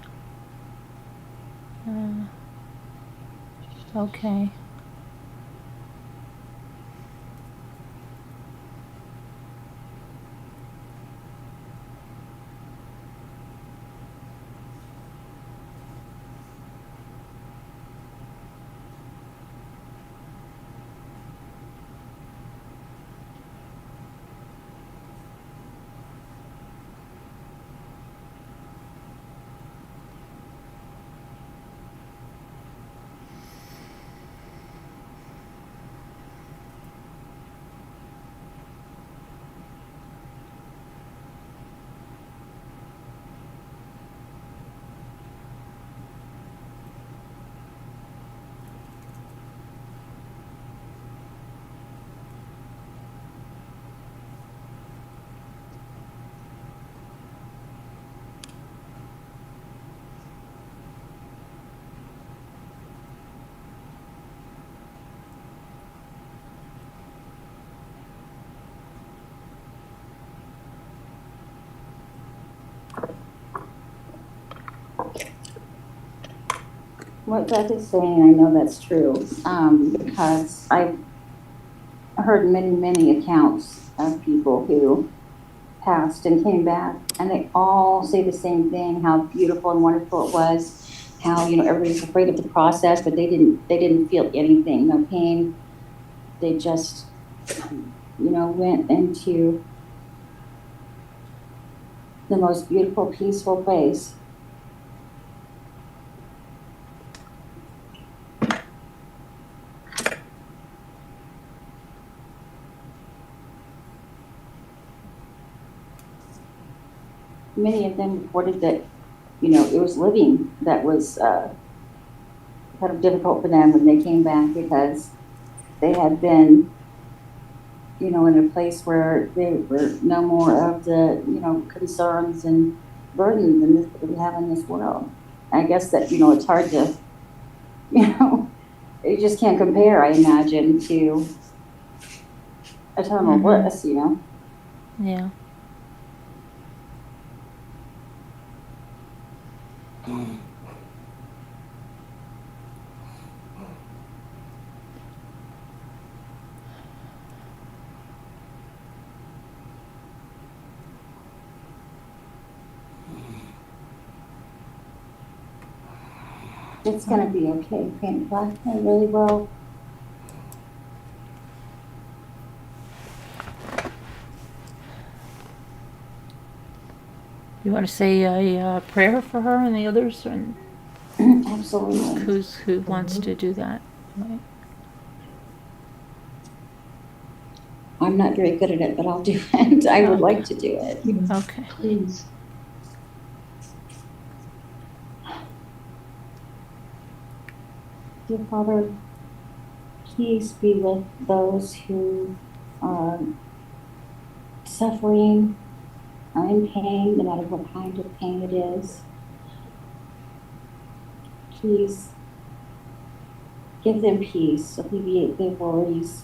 Okay. What Beth is saying, I know that's true because I've heard many, many accounts of people who passed and came back, and they all say the same thing: how beautiful and wonderful it was. How everybody's afraid of the process, but they didn't feel anything, no pain. They just went into the most beautiful, peaceful place. Many of them reported that it was living that was kind of difficult for them when they came back, because they had been, in a place where they were no more of the, concerns and burdens that we have in this world. I guess that, it's hard to, you just can't compare, I imagine, to eternal bliss, Yeah. It's gonna be okay, Paint Black, I really will. You want to say a prayer for her and the others, and Absolutely. who wants to do that? Right. I'm not very good at it, but I'll do it. I would like to do it. Okay. Please. Dear Father, please be with those who are suffering, are in pain, no matter what kind of pain it is. Please give them peace, alleviate their worries,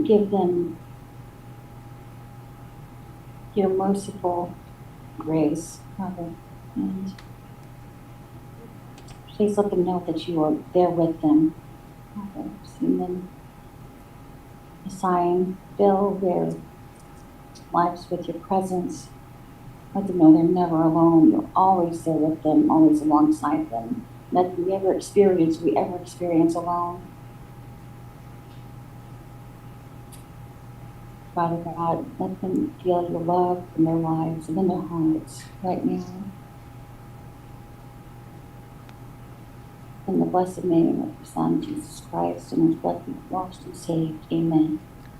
give them your merciful grace, Father, and please let them know that you are there with them, Father. Send them a sign, fill their lives with your presence. Let them know they're never alone. You're always there with them, always alongside them. Nothing we ever experience alone. Father God, let them feel your love in their lives and in their hearts right now. In the blessed name of your Son, Jesus Christ, and his blood be washed and saved. Amen.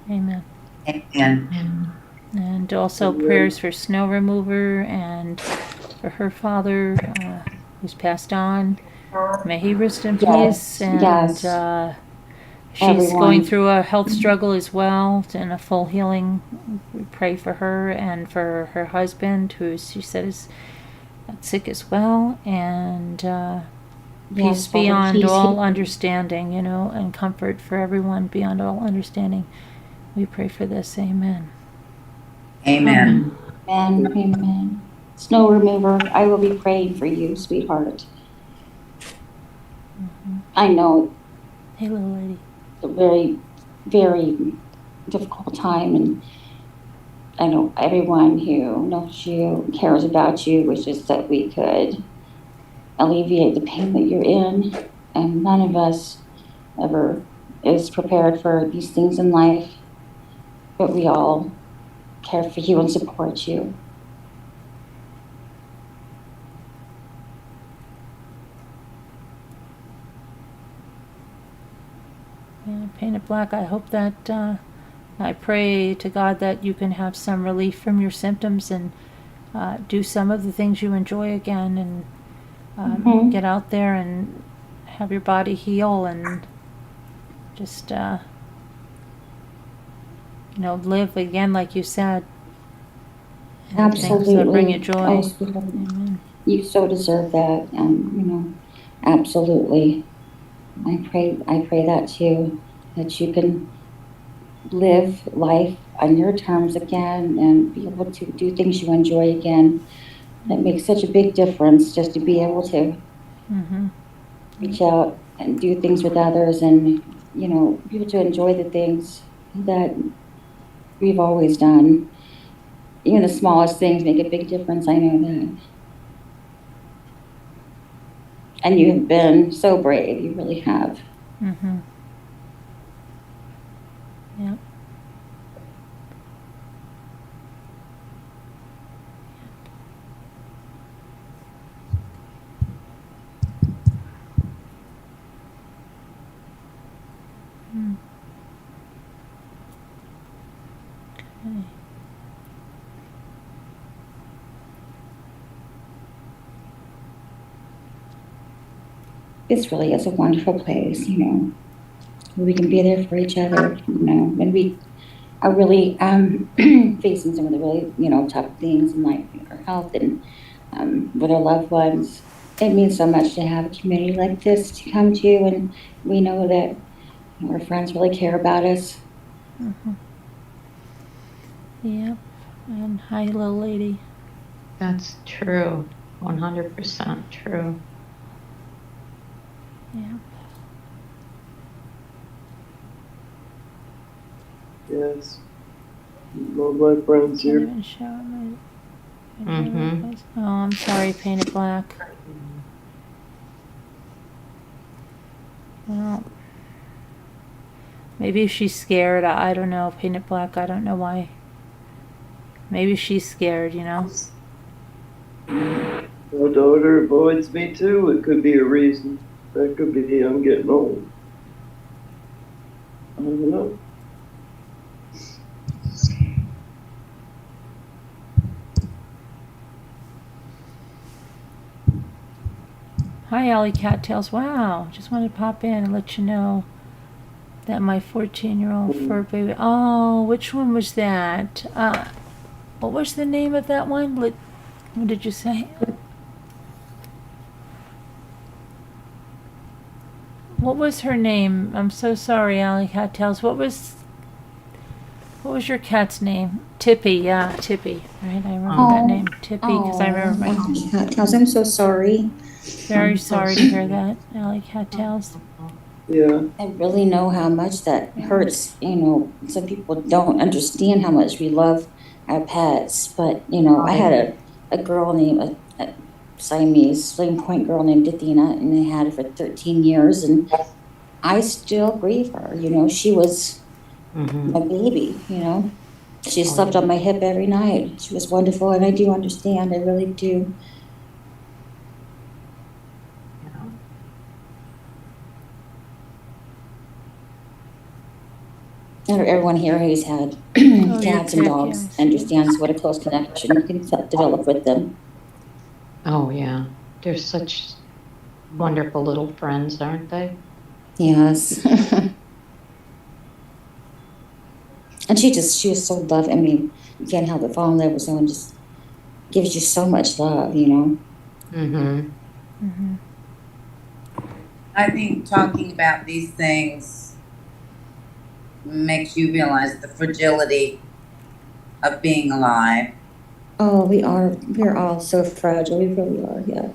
Amen. And And also prayers for snow remover and for her father, who's passed on. May he rest in peace. Yes, And yes. she's Everyone. going through a health struggle as well, and a full healing. We pray for her and for her husband, who she said is sick as well. And Yes, peace Father, beyond please all heal. understanding, and comfort for everyone beyond all understanding. We pray for this. Amen. amen. Amen. Amen. Snow remover, I will be praying for you, sweetheart. I know Hey, little lady. it's a very, very difficult time, and I know everyone who knows you, cares about you, wishes that we could alleviate the pain that you're in. And none of us ever is prepared for these things in life, but we all care for you and support you. Yeah, Painted Black, I hope that, I pray to God that you can have some relief from your symptoms and do some of the things you enjoy again, and Mhm. get out there and have your body heal, and just, live again like you said. And things that bring you Absolutely. joy. Oh, sweetheart. Amen. You so deserve that. Absolutely. I pray that too, that you can live life on your terms again and be able to do things you enjoy again. That makes such a big difference, just to be able to Mm-hmm. reach out and do things with others, and, be able to enjoy the things that we've always done. Even the smallest things make a big difference. I know that. And you have been so brave. You really have. Mm-hmm. Yeah. Mm. Okay. this really is a wonderful place, you know. We can be there for each other, you know, and we are really facing some of the really, you know, tough things in like our health and with our loved ones. It means so much to have a community like this to come to, and we know that you know, our friends really care about us. Yep. And hi, little lady. That's true. 100% true. Yeah. Yes. Love my friends Can't here. even show it. Mhm. Oh, I'm sorry, Painted Black. Well, maybe she's scared. I don't know. Painted Black, I don't know why. Maybe she's scared, you know? My daughter avoids me too. It could be a reason. That could be I'm getting old. I don't know. Hi, Alley Cattails. Wow. Just wanted to pop in and let you know that my 14-year-old fur baby. Oh, which one was that? What was the name of that one? What did you say? What was her name? I'm so sorry, Alley Cattails. What was your cat's name? Tippy, yeah, Tippy. Right, I remember that name, Tippy, because I remember my. Cattails, I'm so sorry. Very I'm so sorry to hear that, Alley Cattails. Yeah. I really know how much that hurts. You know, some people don't understand how much we love our pets, but you know, I had a girl named a Siamese Flame Point girl named Athena, and I had her for 13 years, and I still grieve her. You know, she was Mhm. my baby. You know, she slept on my hip every night. She was wonderful, and I do understand. I really do. Yeah. And everyone here who's had Oh, your cats and pick, dogs yes. understands what a close connection you can develop with them. Oh, yeah. They're such wonderful little friends, aren't they? Yes. And she was so loving. I mean, you can't help but fall in love with someone just gives you so much love, you know? Mhm. I think talking about these things makes you realize the fragility of being alive. Oh, we're all so fragile. We really are, yeah.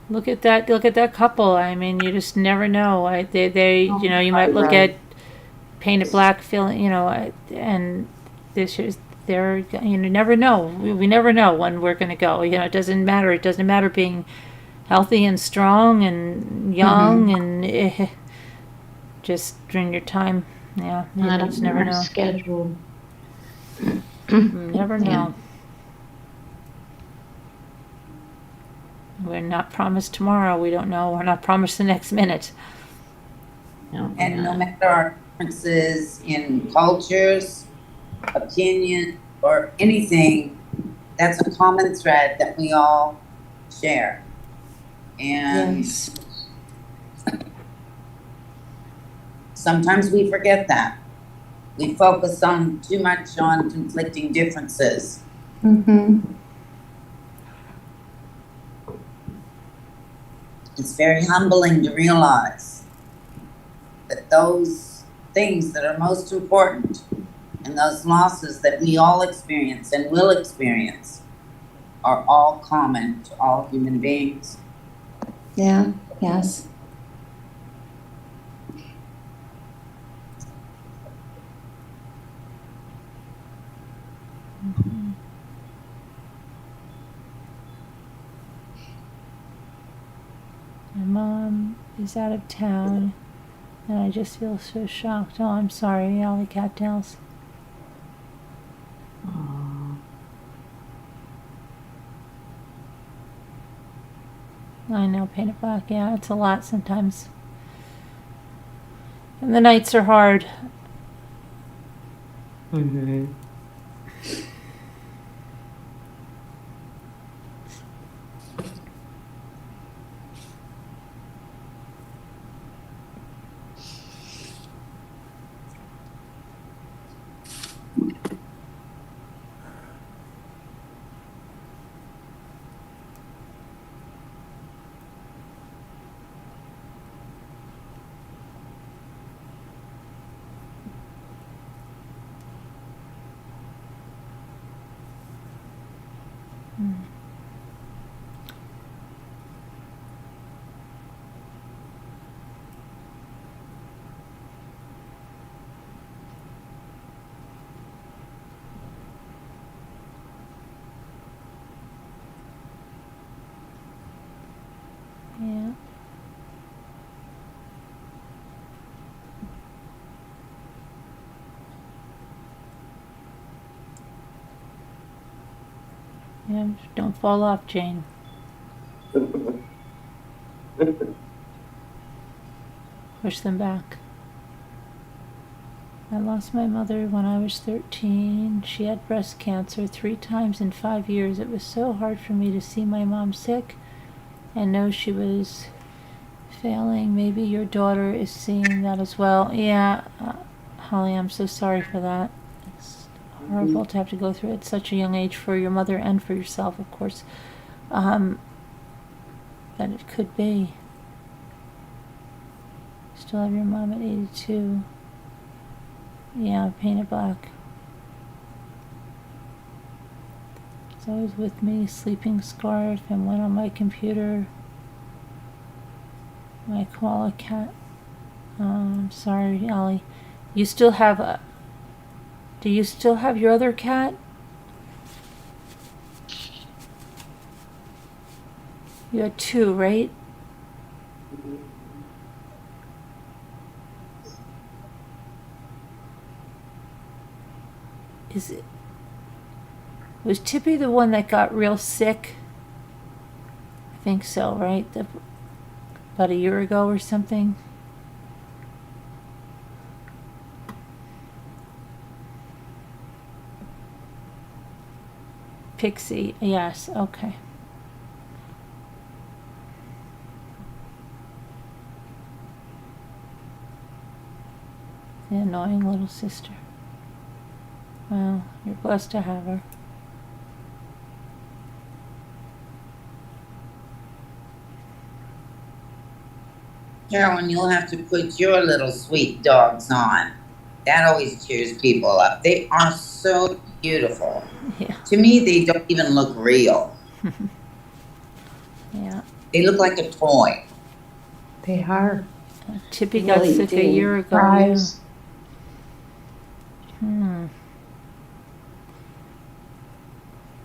Look at that couple. I mean, you just never know. You know, you might look at Painted Black, feeling, you know, and this is, you know, never know. We never know when we're going to go. You know, it doesn't matter. It doesn't matter being healthy and strong and young and just during your time. Yeah, you Not just on never our know. schedule. Never Yeah. know. We're not promised tomorrow. We don't know. We're not promised the next minute. No, And no yeah. matter our differences in cultures, opinion, or anything, that's a common thread that we all share. And Yes. sometimes we forget that. We focus on too much on conflicting differences. Mm-hmm. It's very humbling to realize that those things that are most important and those losses that we all experience and will experience are all common to all human beings. Yeah, yes. My mom is out of town, and I just feel so shocked. Oh, I'm sorry, Alley Cattails. Aw. I know, Painted Black. Yeah, it's a lot sometimes. And the nights are hard. Mhm. Yeah, don't fall off, Jane. Push them back. I lost my mother when I was 13. She had breast cancer 3 times in 5 years. It was so hard for me to see my mom sick and know she was failing. Maybe your daughter is seeing that as well. Yeah, Holly, I'm so sorry for that. It's horrible to have to go through it at such a young age for your mother and for yourself, of course. That it could be. Still have your mom at 82. Yeah, painted black. It's always with me, sleeping scarf, and went on my computer. My koala cat. Sorry, Allie. You still have a. Do you still have your other cat? You had 2, right? Is it? Was Tippy the one that got real sick? I think so, right? About a year ago or something. Pixie, yes, okay. The annoying little sister. Well, you're blessed to have her. Carolyn, you'll have to put your little sweet dogs on. That always cheers people up. They are so beautiful. Yeah. To me, they don't even look real. Yeah. They look like a toy. They are. Tippy They got really sick a do. year ago. Prize. Yeah.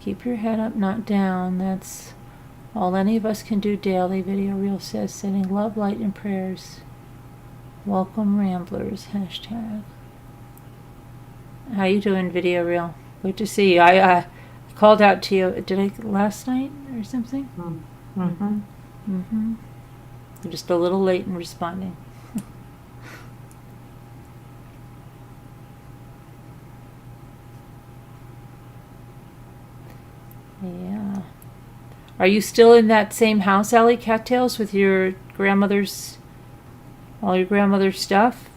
Keep your head up, not down. That's all any of us can do daily, Video Reel says, sending love, light, and prayers. Welcome, Ramblers, hashtag. How you doing, Video Reel? Good to see you. I called out to you, did I, last night or something? Mm-hmm. Mm-hmm. You're just a little late in responding. Yeah. Are you still in that same house, Allie Cattails, with your grandmother's, all your grandmother's stuff?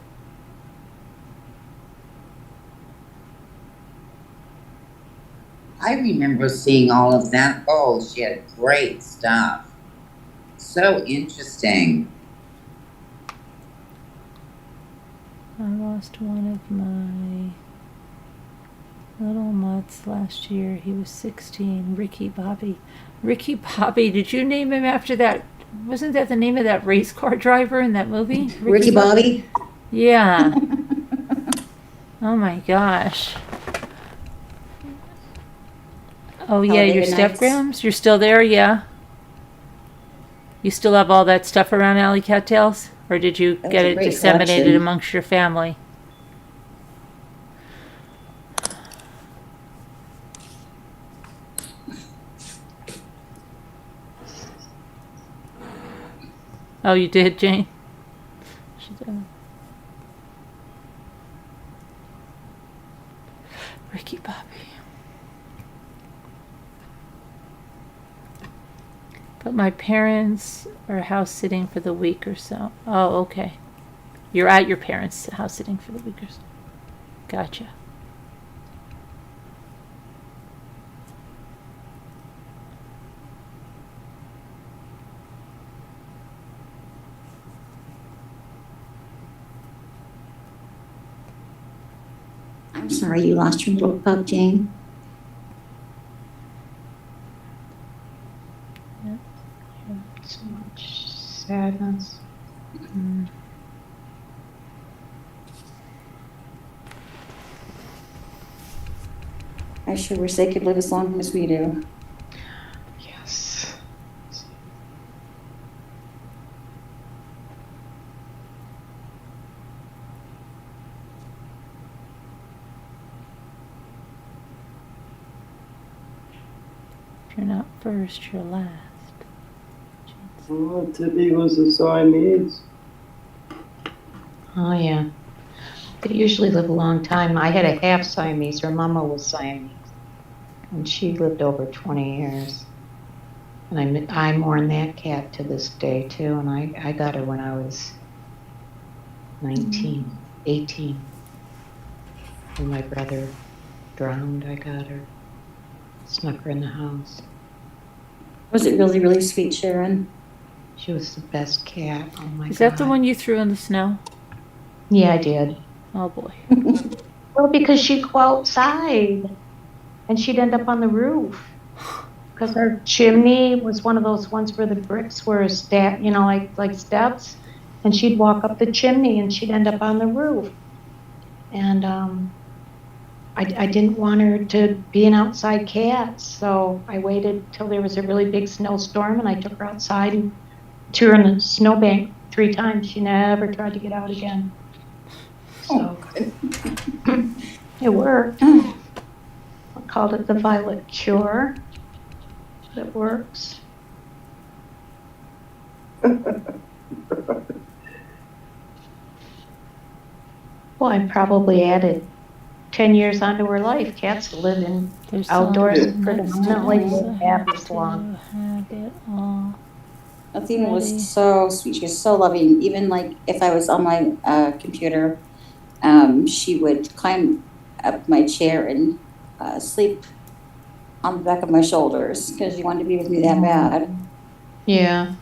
I remember seeing all of that. Oh, she had great stuff. So interesting. I lost one of my little mutts last year. He was 16. Ricky Bobby. Ricky Bobby, did you name him after that? Wasn't that the name of that race car driver in that movie? Ricky Bobby? Yeah. Oh my gosh. Oh yeah, your Talladega Nights. stepgrams? You're still there, yeah? You still have all that stuff around Alley Cattails? Or did you That was get a it great disseminated collection. amongst your family? Oh, you did, Jane? She did. Ricky Bobby. But my parents are house sitting for the week or so. Oh, okay. You're at your parents' house sitting for the week or so. Gotcha. I'm sorry you lost your little pup, Jane. So much sadness. Mm. I sure wish they could live as long as we do. Yes. If you're not first, you're last. Oh, Tippy was a Siamese. Oh, yeah. They usually live a long time. I had a half Siamese. Her mama was Siamese. And she lived over 20 years. And I mourn that cat to this day, too. And I got her when I was 19, 18. When my brother drowned, I got her. Snuck her in the house. Was it really, really sweet, Sharon? She was the best cat. Oh, my God. Is that the one you threw in the snow? Yeah, I did. Oh boy. Well, because she'd go outside and she'd end up on the roof. Because our chimney was one of those ones where the bricks were like steps. And she'd walk up the chimney and she'd end up on the roof. And I didn't want her to be an outside cat. So I waited till there was a really big snowstorm and I took her outside and threw her in the snowbank 3 times. She never tried to get out again. So it worked. I called it the violet cure. It works. Well, I probably added 10 years onto her life. Cats live in There's outdoors some predominantly next live half as long. have it all. Athena Ready. was so sweet. She was so loving. Even like if I was on my computer, she would climb up my chair and sleep on the back of my shoulders because she wanted to be with me that bad. Yeah.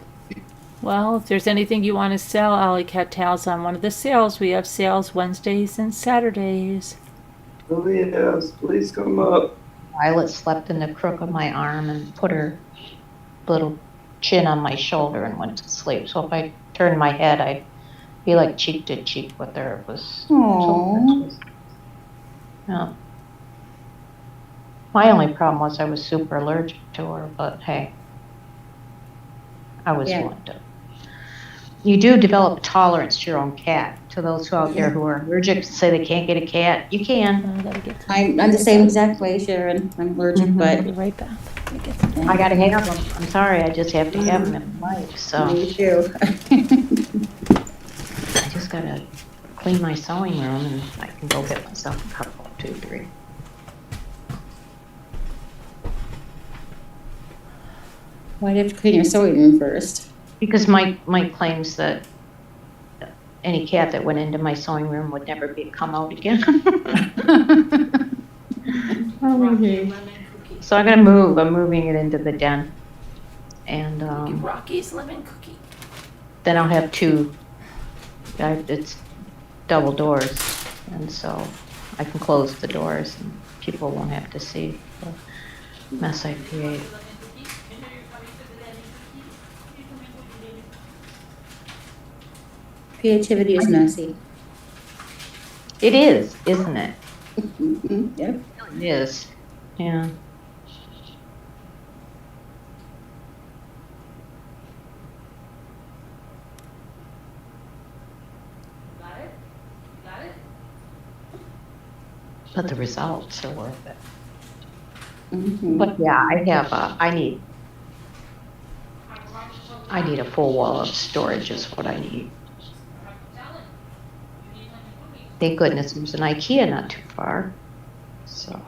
Well, if there's anything you want to sell, Alley Cat Towels on one of the sales. We have sales Wednesdays and Saturdays. Oh, yes, please come up. Violet slept in the crook of my arm and put her little chin on my shoulder and went to sleep. So if I turned my head, I'd be like cheek to cheek with her. It was Aww. so yeah. My only problem was I was super allergic to her, but hey, I was Yeah. willing to. You do develop tolerance to your own cat. To those who out there who are allergic to say they can't get a cat, you can. I gotta get some. I'm the same exact way, Sharon. I'm allergic, Mhm. I'll but be right back. Let me get some. I gotta have them. I'm sorry, I just have to have them in my life. So me too. I just gotta clean my sewing room and I can go get myself a couple, 2, 3. Why'd you have to clean your sewing room first? Because Mike claims that any cat that went into my sewing room would never come out again. So I'm gonna move. I'm moving it into the den, and Rocky's lemon cookie. then I'll have 2. It's double doors, and so I can close the doors, and people won't have to see the mess I create. Creativity is messy. It is, isn't it? Yep. It is. Yeah. But the results are worth it. Mhm. But yeah, I need a full wall of storage is what I need. Thank goodness there's an IKEA not too far. So.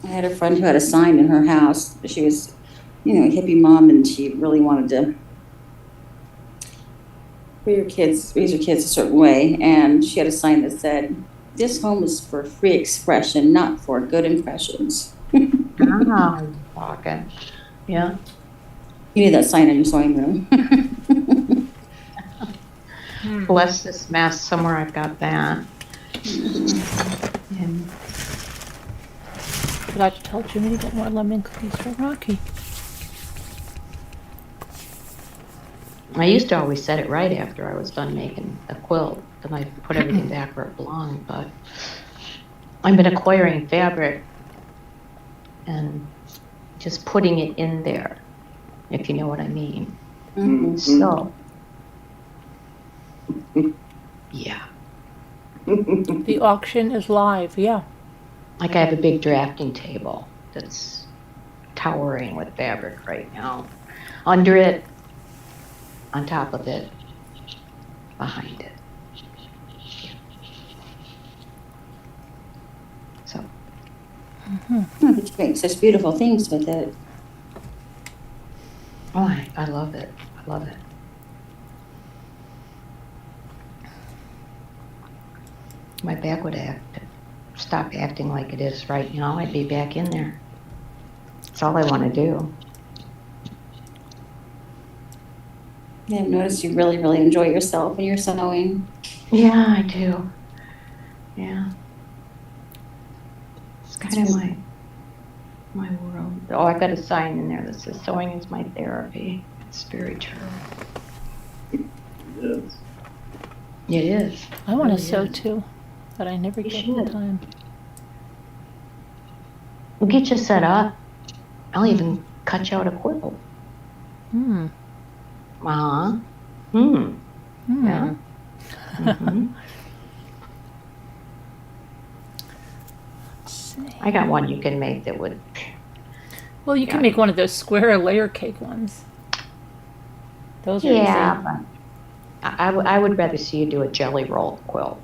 I had a friend who had a sign in her house. She was, a hippie mom, and she really wanted to raise your kids a certain way. And she had a sign that said, "This home is for free expression, not for good impressions." Ah, talking. Yeah. You need that sign in your sewing room. Bless this mess. Somewhere I've got that. And Forgot to tell Jimmy to get more lemon cookies for Rocky. I used to always set it right after I was done making a quilt. Then I put everything back where it belonged. But I've been acquiring fabric and just putting it in there, if you know what I mean. Mhm. So Yeah. The auction is live, yeah. Like I have a big drafting table that's towering with fabric right now. Under it, on top of it, behind it. So, Oh, but you make such beautiful things with it. oh, I love it. I love it. My back would stop acting like it is right now. I'd be back in there. That's all I want to do. Yeah, I've noticed you really, really enjoy yourself when you're sewing. Yeah, I do. Yeah. It's kind of my world. Oh, I got a sign in there that says sewing is my therapy. It's very true. Yes. It is. I want to Really sew is. too, but I never You get the should. time. We'll get you set up. I'll even cut you out a quilt. Hmm. Uh-huh. Hmm. Hmm. Yeah. Mhm. Let's see. I got one you can make that would. Well, you can Yeah. make one of those square layer cake ones. Those are Yeah, easy. but I would rather see you do a jelly roll quilt.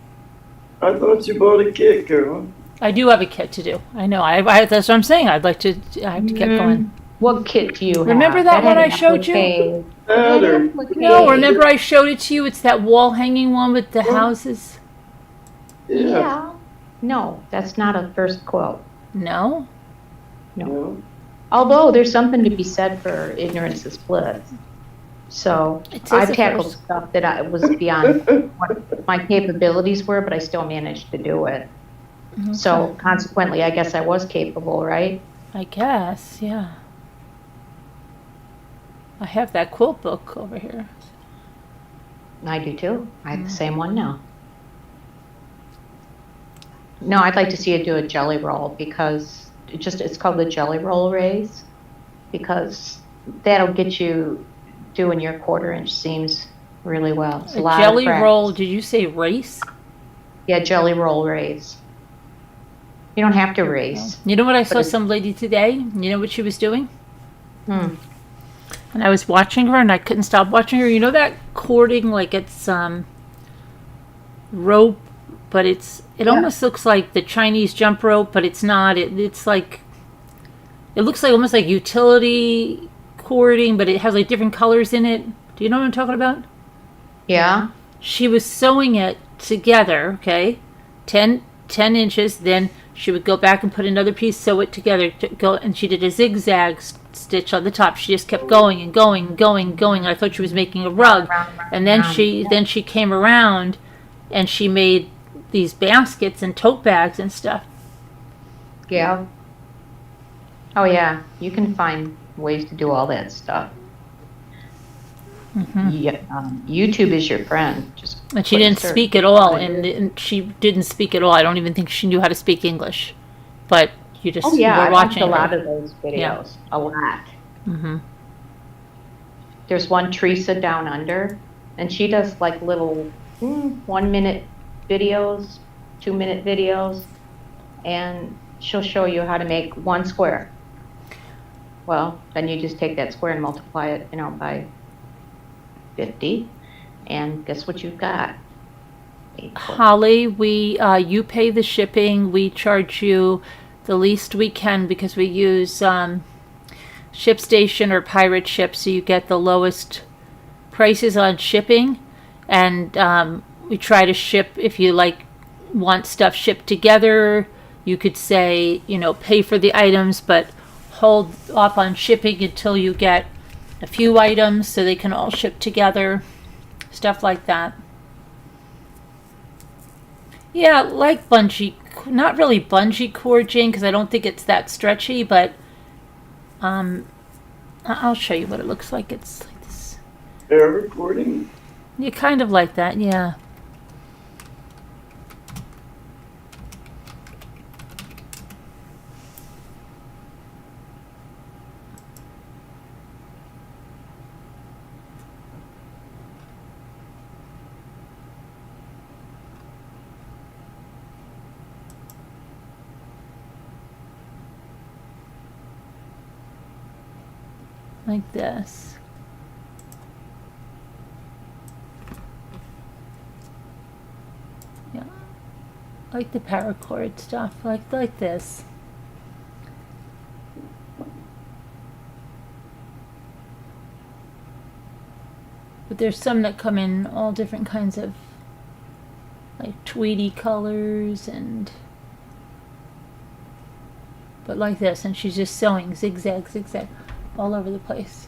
I thought you bought a kit, Carol. I do have a kit to do. I know. That's what I'm saying. I have to get going. What kit do you have? Remember that one had I an showed you? applique. That or No, remember I showed it to you? It's that wall hanging one with the houses. yeah. Yeah. No, that's not a first quilt. No? No. Although there's something to be said for ignorance of splits. So It says I've it tackled first. stuff that I was beyond what my capabilities were, but I still managed to do it. So consequently, I guess I was capable, right? I guess, yeah. I have that quilt book over here. I do too. I have the same one now. No, I'd like to see you do a jelly roll because it's called the jelly roll raise because that'll get you doing your 1/4 inch seams really well. It's a lot of jelly practice. roll, did you say race? Yeah, jelly roll raise. You don't have to race. You know what I saw it's- some lady today? You know what she was doing? Hmm. And I was watching her and I couldn't stop watching her. You know that cording, like it's rope, but it almost looks like the Chinese jump rope, but it's not. It's like, it looks like almost like utility cording, but it has like different colors in it. Do you know what I'm talking about? Yeah. She was sewing it together, okay, 10 inches, then she would go back and put another piece, sew it together, and she did a zigzag stitch on the top. She just kept going and going and going and going. I thought she was making a rug, and then she came around and she made these baskets and tote bags and stuff. Yeah. Oh yeah, you can find ways to do all that stuff. Yeah, YouTube is your friend. Just And she put in didn't search. speak at all, and she didn't speak at all. I don't even think she knew how to speak English, but you just Oh yeah, were I watched watching a lot her. of those videos. Yeah. A lot. Mm-hmm. There's one Teresa Down Under, and she does like little 1-minute videos, 2-minute videos, and she'll show you how to make one square. Well, then you just take that square and multiply it, by 50, and guess what you've got? Holly, you pay the shipping. We charge you the least we can because we use ShipStation or Pirate Ship, so you get the lowest prices on shipping. And we try to ship, if you want stuff shipped together, you could say, pay for the items, but hold off on shipping until you get a few items so they can all ship together. Stuff like that. Yeah, like bungee, not really bungee cord, Jane, because I don't think it's that stretchy, but I'll show you what it looks like. It's like this. Air recording. Yeah, kind of like that, yeah. like this. Yeah, like the paracord stuff, like this. But there's some that come in all different kinds of like tweedy colors and but like this, and she's just sewing zigzag, zigzag all over the place.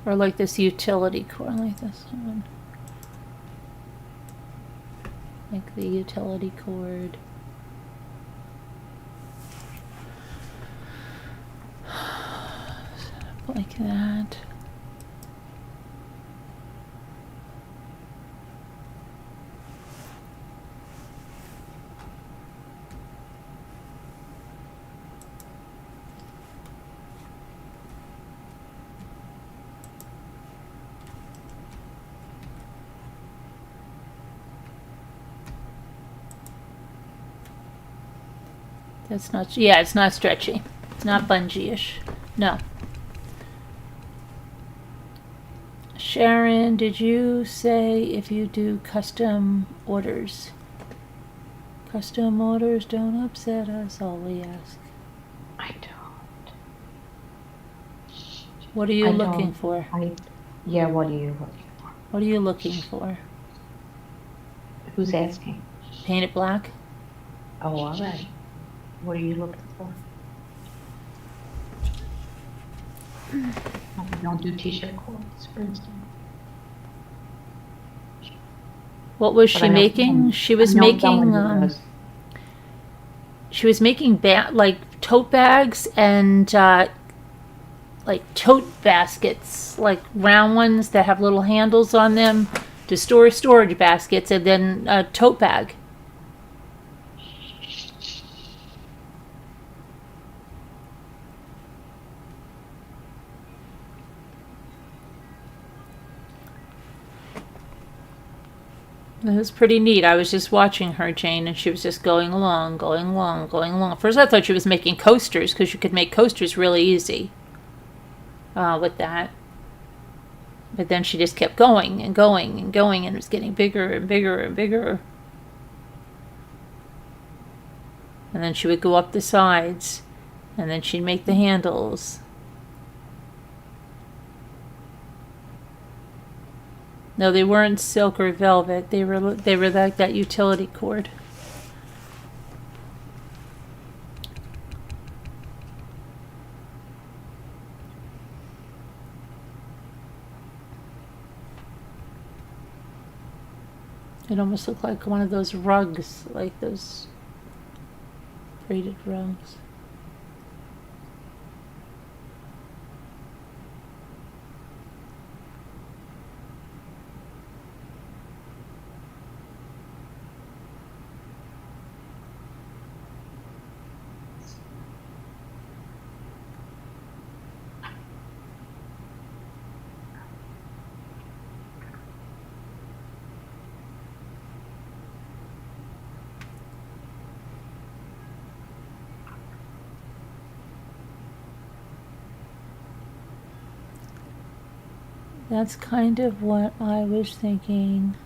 Or like this utility cord, like this one. Like the utility cord. Like that. That's not, yeah, it's not stretchy. It's not bungee-ish. No. Sharon, did you say if you do custom orders? Custom orders don't upset us, all we ask. I don't. What are you I looking don't. for? Yeah, what are you looking for? What are you looking for? Who's asking? Paint it black? Oh, all right. What are you looking for? We don't do t-shirt quotes, for instance. What was But she I know making? someone- She was I know making someone who does. she was making like tote bags and like tote baskets, like round ones that have little handles on them to store storage baskets, and then a tote bag. It was pretty neat. I was just watching her, Jane, and she was just going along, going along, going along. At first I thought she was making coasters, because you could make coasters really easy with that. But then she just kept going and going and going, and it was getting bigger and bigger and bigger. And then she would go up the sides, and then she'd make the handles. No, they weren't silk or velvet. They were like that utility cord. It almost looked like one of those rugs, like those braided rugs. That's kind of what I was thinking.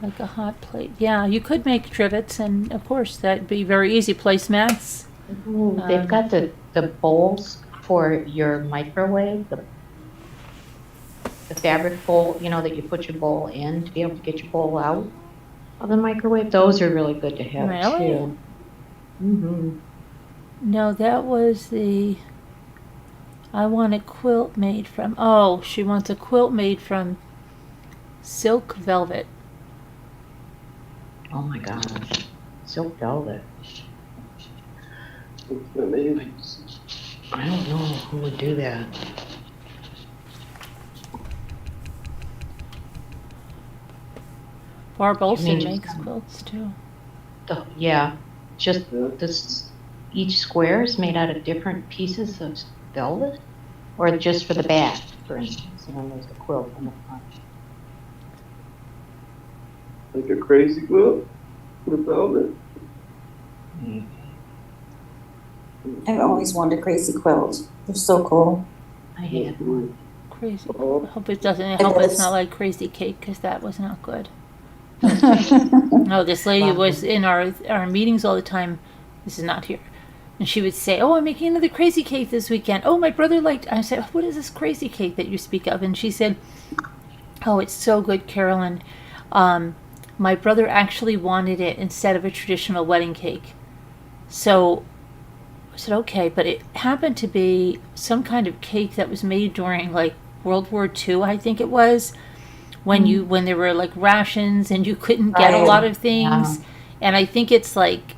Like a hot plate. Yeah, you could make trivets, and of course that'd be very easy. Placemats. Ooh, they've got the bowls for your microwave, the fabric bowl, you know, that you put your bowl in to be able to get your bowl out of the microwave. Those are really good to have Really? too. Mm-hmm. No, that was the. I want a quilt made from. Oh, she wants a quilt made from silk velvet. Oh my gosh, silk velvet. Maybe. I don't know who would do that. Barb Olson just makes kind of- quilts too. Yeah, just this. Each square is made out of different pieces of velvet, or just for the back, for instance, and then there's the quilt on the front. Like a crazy quilt with velvet. I've always wanted a crazy quilt. They're so cool. I had one. Crazy. Oh. I hope it doesn't. I hope it's not like Crazy Cake, because that was not good. No, this lady was in our meetings all the time. This is not here. And she would say, "Oh, I'm making another crazy cake this weekend. Oh, my brother liked." I said, "What is this crazy cake that you speak of?" And she said, "Oh, it's so good, Carolyn. My brother actually wanted it instead of a traditional wedding cake." So I said, "Okay," but it happened to be some kind of cake that was made during like World War II, I think it was, when there were like rations and you couldn't get a Right. lot of things. And I think it's like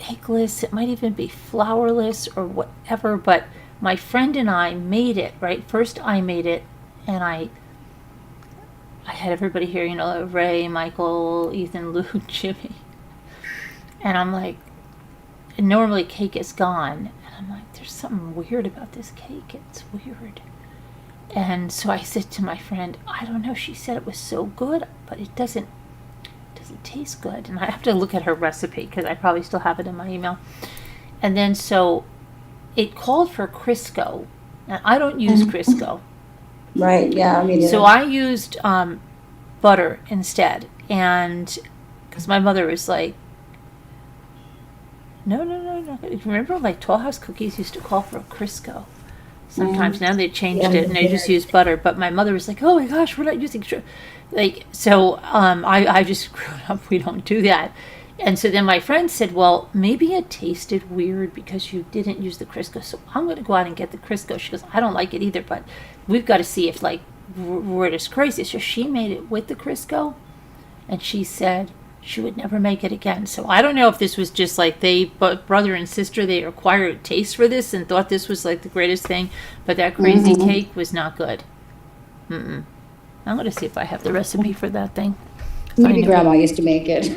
eggless, it might even be flourless or whatever, but my friend and I made it, right? First I made it, and I had everybody here, Ray, Michael, Ethan, Luke, Jimmy. And I'm like, normally cake is gone. And I'm like, there's something weird about this cake. It's weird. And so I said to my friend, I don't know, she said it was so good, but it doesn't taste good. And I have to look at her recipe because I probably still have it in my email. And then so it called for Crisco. Now I don't use Crisco. Right, yeah, I mean. So I used butter instead. And because my mother was like, no. Remember like Toll House Cookies used to call for Crisco? Sometimes now they changed it and they just use butter. But my mother was like, "Oh my gosh, we're not using so I just grew up. We don't do that." And so then my friend said, "Well, maybe it tasted weird because you didn't use the Crisco. So I'm going to go out and get the Crisco." She goes, "I don't like it either, but we've got to see if like word is crazy." So she made it with the Crisco, and she said she would never make it again. So I don't know if this was just like brother and sister, they acquired a taste for this and thought this was like the greatest thing, but that crazy cake was not good. I'm going to see if I have the recipe for that thing. Maybe Grandma used to make it.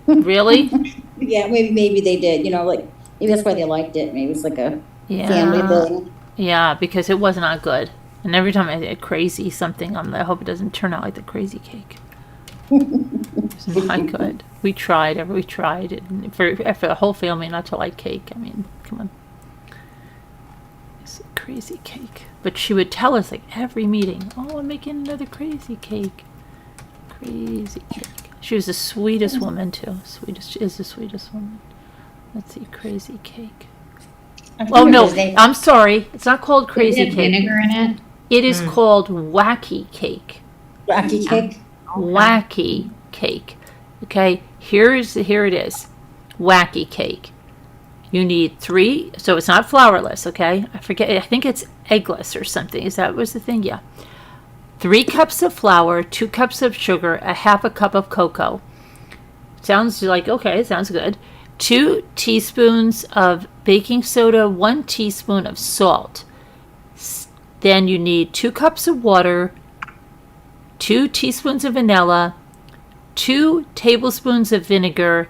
Really? Yeah, maybe they did. Like maybe that's why they liked it. Maybe it's like a family thing. Yeah, because it was not good. And every time I did crazy something, I hope it doesn't turn out like the crazy cake. It's not good. We tried it for the whole family not to like cake. I mean, come on. It's a crazy cake. But she would tell us like every meeting, "Oh, I'm making another crazy cake." Crazy cake. She was the sweetest woman too. She is the sweetest woman. Let's see, crazy cake. Oh no, I'm sorry. It's not called crazy cake. Vinegar in it. It is called wacky cake. Wacky cake. Wacky cake. Okay, here it is. Wacky cake. You need 3, so it's not flourless, okay? I think it's eggless or something. Was the thing? Yeah. 3 cups of flour, 2 cups of sugar, a half a cup of cocoa. Sounds like, okay, sounds good. 2 teaspoons of baking soda, 1 teaspoon of salt. Then you need 2 cups of water, 2 teaspoons of vanilla, 2 tablespoons of vinegar,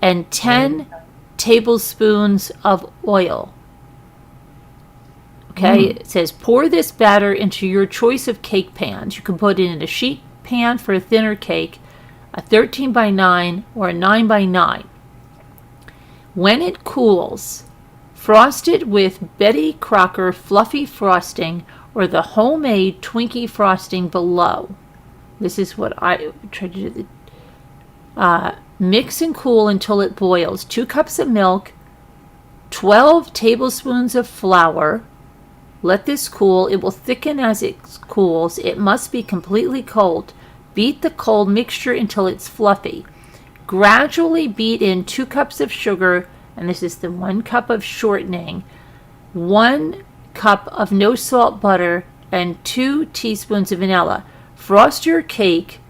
and 10 tablespoons of oil. Okay, it says pour this batter into your choice of cake pans. You can put it in a sheet pan for a thinner cake, a 13 by 9 or a 9 by 9. When it cools, frost it with Betty Crocker fluffy frosting or the homemade Twinkie frosting below. This is what I tried to do. Mix and cool until it boils. 2 cups of milk, 12 tablespoons of flour. Let this cool. It will thicken as it cools. It must be completely cold. Beat the cold mixture until it's fluffy. Gradually beat in 2 cups of sugar, and this is the 1 cup of shortening, 1 cup of no salt butter, and 2 teaspoons of vanilla. Frost your cake.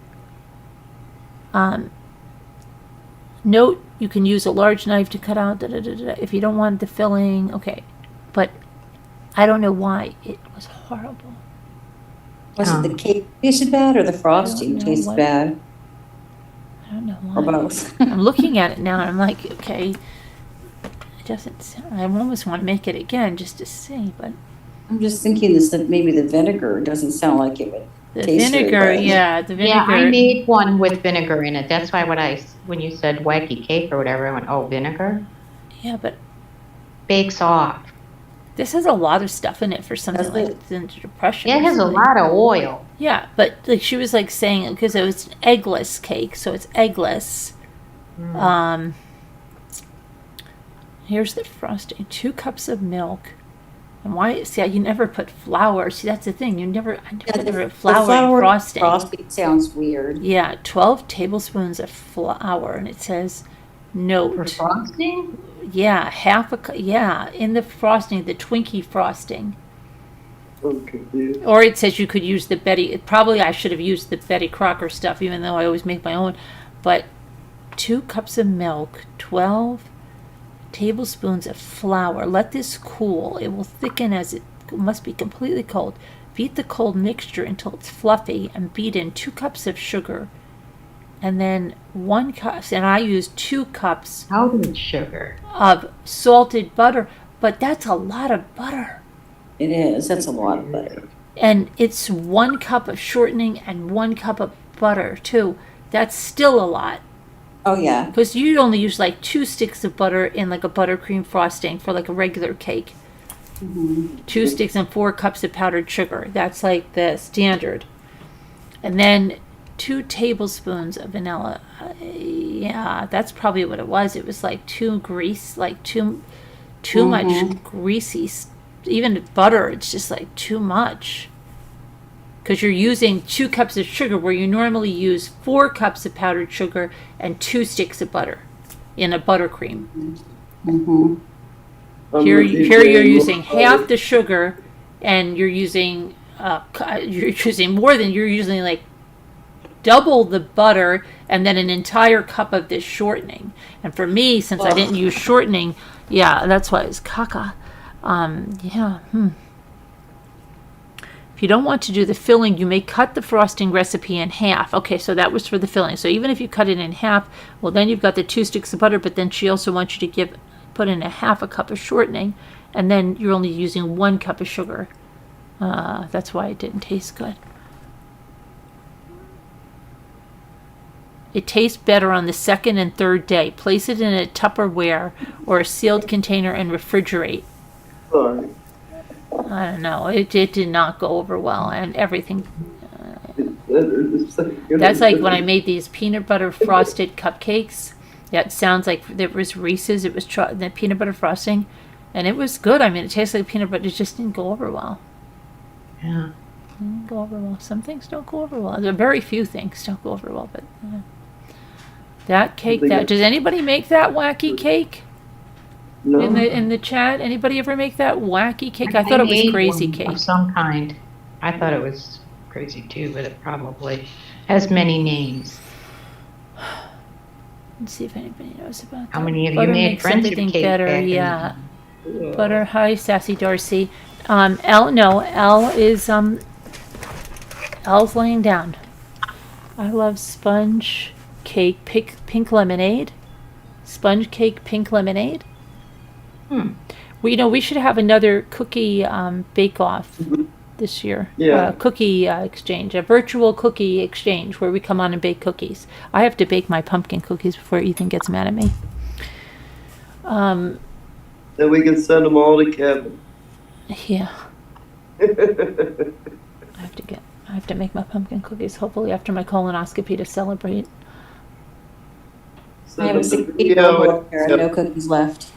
Note, you can use a large knife to cut out if you don't want the filling. Okay, but I don't know why it was horrible. Was it the cake tasted bad or the frosting tasted bad? I don't know why. Or both? I'm looking at it now and I'm like, okay, it doesn't sound, I almost want to make it again just to see, but I'm just thinking that maybe the vinegar doesn't sound like it would The taste really vinegar, bad. yeah, the Yeah, I vinegar. made one with vinegar in it. That's why when you said wacky cake or whatever, I went, oh, vinegar? Yeah, but Bakes off. this has a lot of stuff in it for something Does like it? the depression. It or has a something. lot of oil. Yeah, but like she was like saying because it was an eggless cake, so it's eggless. Here's the frosting: 2 cups of milk. And why? See, you never put flour. See, that's the thing. I never put flour in frosting. Frosting sounds weird. Yeah, 12 tablespoons of flour, and it says For note. frosting? Yeah, yeah, in the frosting, the Twinkie frosting. I'm confused. Or it says you could use the Betty. Probably I should have used the Betty Crocker stuff, even though I always make my own. But 2 cups of milk, 12 tablespoons of flour. Let this cool. It will thicken as it must be completely cold. Beat the cold mixture until it's fluffy and beat in 2 cups of sugar. And then 1 cup, and I use 2 cups Powdered sugar. of salted butter. But that's a lot of butter. It is. That's a lot of butter. And it's 1 cup of shortening and 1 cup of butter, too. That's still a lot. Oh, yeah. Because you only use like 2 sticks of butter in like a buttercream frosting for like a regular cake. 2 sticks and 4 cups of powdered sugar. That's like the standard. And then 2 tablespoons of vanilla. Yeah, that's probably what it was. It was like too much greasy. Even butter, it's just like too much. Because you're using 2 cups of sugar where you normally use 4 cups of powdered sugar and 2 sticks of butter in a buttercream. Here you're using half the sugar, and you're using you're using like double the butter, and then an entire cup of this shortening. And for me, since I didn't use shortening, yeah, that's why it's caca. If you don't want to do the filling, you may cut the frosting recipe in half. Okay, so that was for the filling. So even if you cut it in half, well, then you've got the 2 sticks of butter, but then she also wants you to put in a half a cup of shortening, and then you're only using 1 cup of sugar. That's why it didn't taste good. It tastes better on the 2nd and 3rd day. Place it in a Tupperware or a sealed container and refrigerate. Sorry. I don't know. It did not go over well, and everything. That's like when I made these peanut butter frosted cupcakes. Yeah, it sounds like it was Reese's. It was the peanut butter frosting, and it was good. I mean, it tastes like peanut butter. It just didn't go over well. Yeah. Didn't go over well. Some things don't go over well. There are very few things don't go over well, but that cake. Does anybody make that wacky cake? No. In the chat, anybody ever make that wacky cake? I thought it was made crazy one cake. of some kind. I thought it was crazy too, but it probably has many names. Let's see if anybody knows about that. How many of you Butter made makes friendship everything cake better, back in the yeah. Yeah. Butter, hi, Sassy Darcy. Elle is Elle's laying down. I love sponge cake pink lemonade. Sponge cake pink lemonade. We should have another cookie bake-off this year. Yeah. Cookie exchange, a virtual cookie exchange where we come on and bake cookies. I have to bake my pumpkin cookies before Ethan gets mad at me. Then we can send them all to Kevin. Yeah, I have to make my pumpkin cookies hopefully after my colonoscopy to celebrate. I have a 60-year-old here and no cookies left.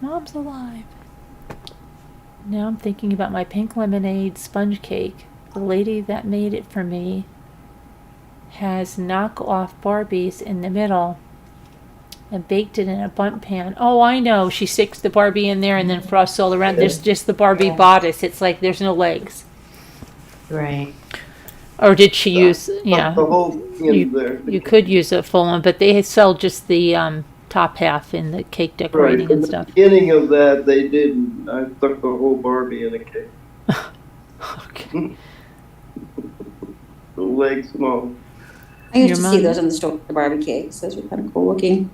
Mom's alive. Now I'm thinking about my pink lemonade sponge cake. The lady that made it for me has knockoff Barbies in the middle and baked it in a bundt pan. Oh, I know. She sticks the Barbie in there and then frosts all around. There's just the Barbie bodice. It's like there's no legs. Right. Or did she use? Yeah. The whole thing there. You could use a full one, but they sell just the top half in the cake decorating Right. and At stuff. the beginning of that, they didn't. I stuck the whole Barbie in a cake. Okay. The leg small. I used Your to see mom- those in the store, the Barbie cakes. Those were kind of cool looking.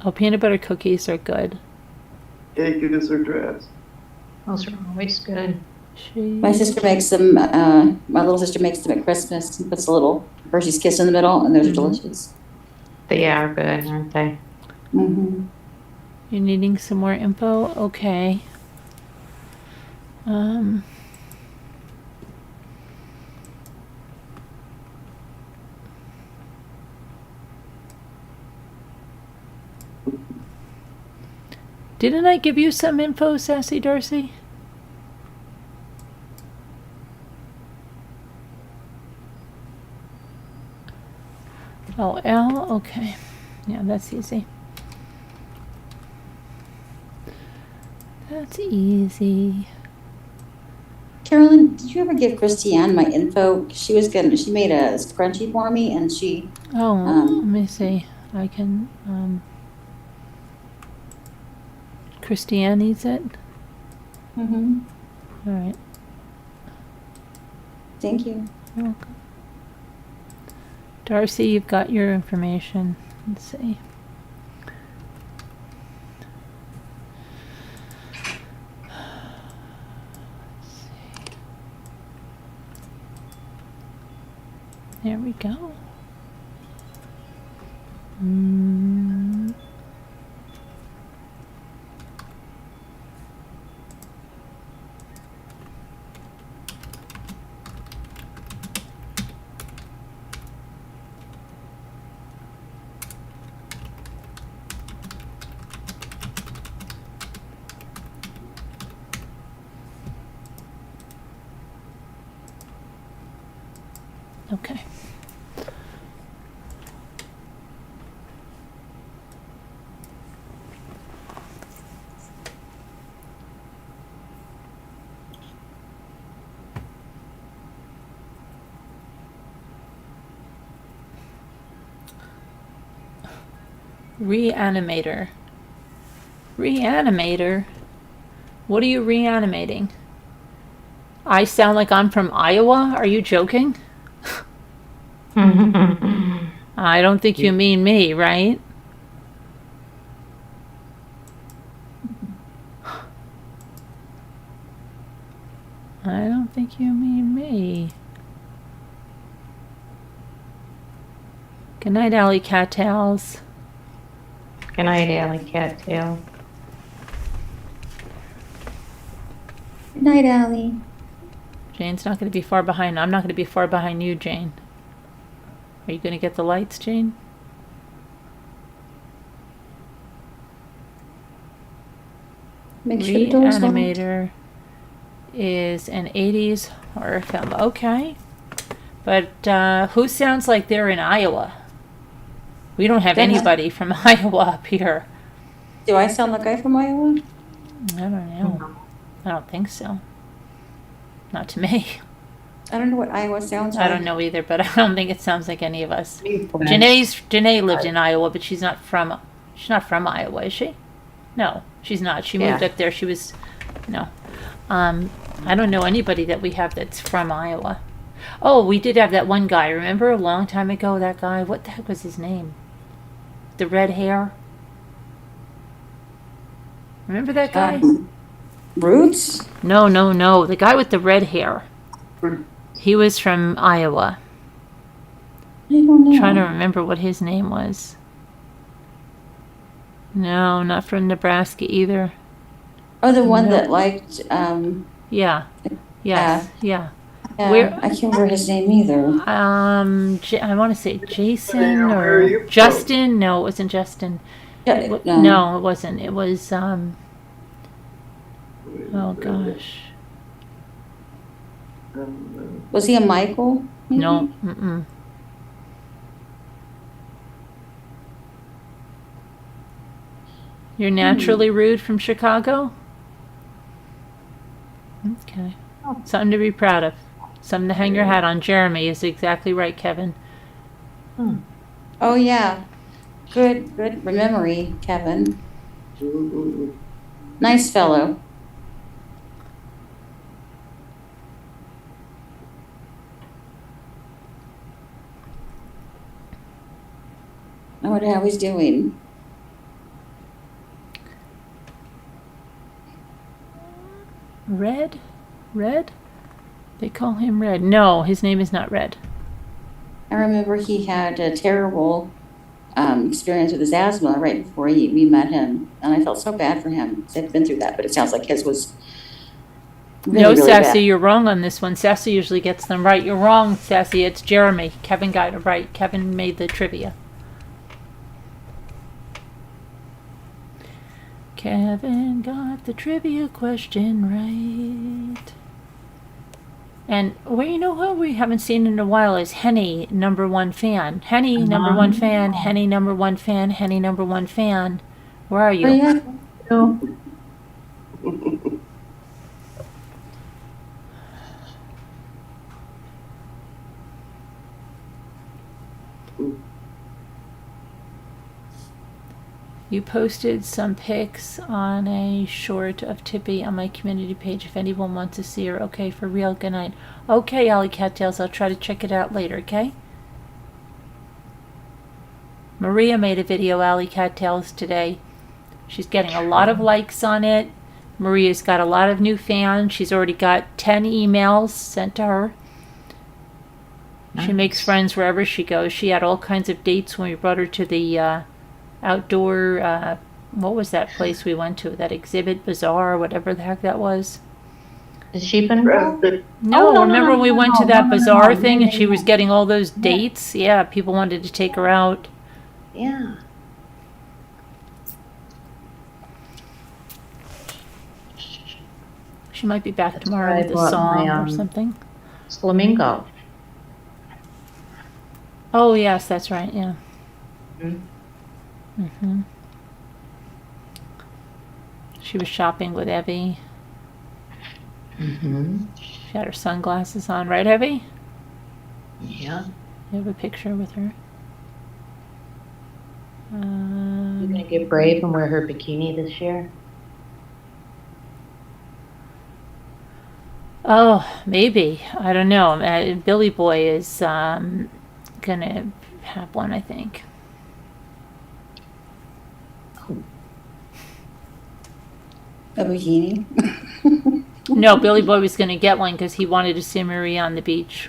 Oh, peanut butter cookies are good. Cake is her dress. Those are always good. My sister makes them, my little sister makes them at Christmas and puts a little Hershey's Kiss in the middle, and those are delicious. They are good, aren't they? Mm-hmm. You're needing some more info? Okay. Didn't I give you some info, Sassy Darcy? Oh, L? Okay. Yeah, that's easy. That's easy. Carolyn, did you ever give Christiane my info? She made a scrunchie for me, and she, Oh, Um, let me see. I can, Christiane needs it? mm-hmm. All right. Thank you. You're welcome. Darcy, you've got your information. Let's see. There we go. Okay. Reanimator. Reanimator? What are you reanimating? I sound like I'm from Iowa? Are you joking? I don't think you mean me, right? I don't think you mean me. Good night, Alley Cattails. Good night, Alley Cattail. Good night, Allie. Jane's not going to be far behind. I'm not going to be far behind you, Jane. Are you going to get the lights, Jane? Make sure the door's locked. Reanimator is an 80s horror film. Okay. But who sounds like they're in Iowa? We don't have anybody from Iowa up here. Do I sound like I'm from Iowa? I don't know. I don't think so. Not to me. I don't know what Iowa sounds like. I don't know either, but I don't think it sounds like any of us. Janae lived in Iowa, but she's not from Iowa, is she? No, she's not. She moved up there. She was no. I don't know anybody that we have that's from Iowa. Oh, we did have that one guy. Remember a long time ago, that guy? What the heck was his name? The red hair. Remember that guy? Roots? No. The guy with the red hair. He was from Iowa. I don't know. Trying to remember what his name was. No, not from Nebraska either. Oh, the one No. that liked, Yeah. Yes. Yeah. I can't remember his name either. I want to say Jason or Justin. No, it wasn't Justin. No, it wasn't. It was oh gosh. Was he a Michael? Maybe? No. Mm-mm. You're naturally rude from Chicago? Okay. Something to be proud of. Something to hang your hat on. Jeremy is exactly right, Kevin. Oh, yeah. Good memory, Kevin. Nice fellow. I wonder how he's doing. Red? Red? They call him Red. No, his name is not Red. I remember he had a terrible experience with his asthma right before we met him, and I felt so bad for him. I've been through that, but it sounds like his was really, No, really Sassy, bad. you're wrong on this one. Sassy usually gets them right. You're wrong, Sassy. It's Jeremy. Kevin got it right. Kevin made the trivia. Kevin got the trivia question right. And well, you know who we haven't seen in a while is Henny, #1 fan. Henny, #1 fan. Henny, #1 fan. Henny, #1 fan. Where are you? Oh, yeah. No. You posted some pics on a short of Tippy on my community page if anyone wants to see her. Okay, for real, good night. Okay, Alley Cattails, I'll try to check it out later, okay? Maria made a video, Alley Cattails, today. She's getting a lot of likes on it. Maria's got a lot of new fans. She's already got 10 emails sent to her. She makes friends wherever she goes. She had all kinds of dates when we brought her to the outdoor, what was that place we went to? That exhibit bazaar, whatever the heck that was. The sheep and wool? No, no, remember no, we no, went to no, that no, bazaar no, thing no, and she no. was getting all those dates? Yeah, people wanted to take her out. Yeah. She might be back That's tomorrow where I with a bought song my, or something. Flamingo. Oh, yes, that's right, yeah. Mm-hmm. Mm-hmm. She was shopping with Evie. Mm-hmm. She had her sunglasses on, right, Evie? Yeah. You have a picture with her. You gonna get brave and wear her bikini this year? Oh, maybe. I don't know. Billy Boy is gonna have one, I think. A bikini. No, Billy Boy was gonna get one because he wanted to see Maria on the beach.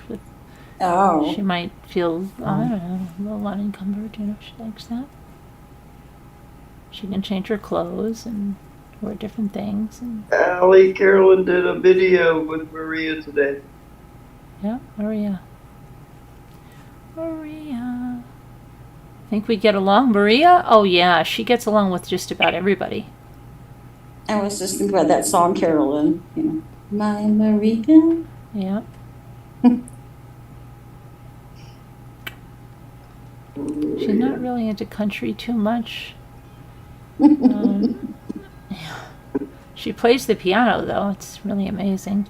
Oh. She might feel, I don't know, a little unencumbered, if she likes that. She can change her clothes and wear different things. And Allie Carolyn did a video with Maria today. yeah, Maria. Maria. Think we get along? Maria? Oh, yeah, she gets along with just about everybody. I was just thinking about that song, Carolyn. My Maria. Yeah. She's not really into country too much. She plays the piano, though. It's really amazing.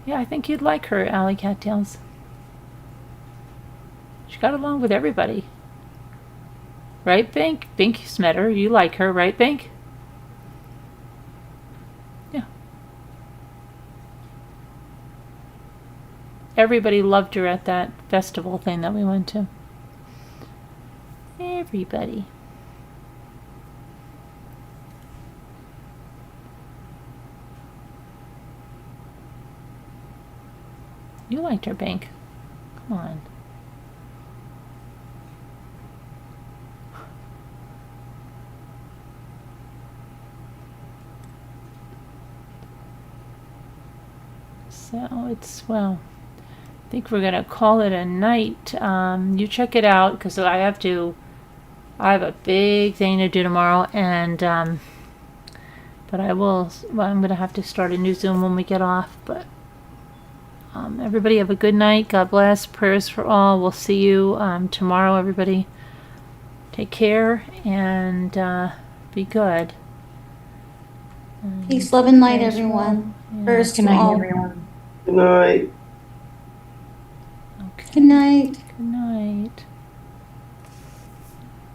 Yeah, I think you'd like her, Alley Cattails. She got along with everybody. Right, Bink? Bink's met her. You like her, right, Bink? Yeah. Everybody loved her at that festival thing that we went to. Everybody. You liked her, Bink. Come on. So it's, well, I think we're gonna call it a night. You check it out because I have a big thing to do tomorrow, and but I'm gonna have to start a new Zoom when we get off. But everybody have a good night. God bless. Prayers for all. We'll see you tomorrow. Everybody, take care and be good. Peace, love, and light, Prayers for everyone. all. Yeah. First Good to night, all. everyone. Good night. Okay. Good night. Good night.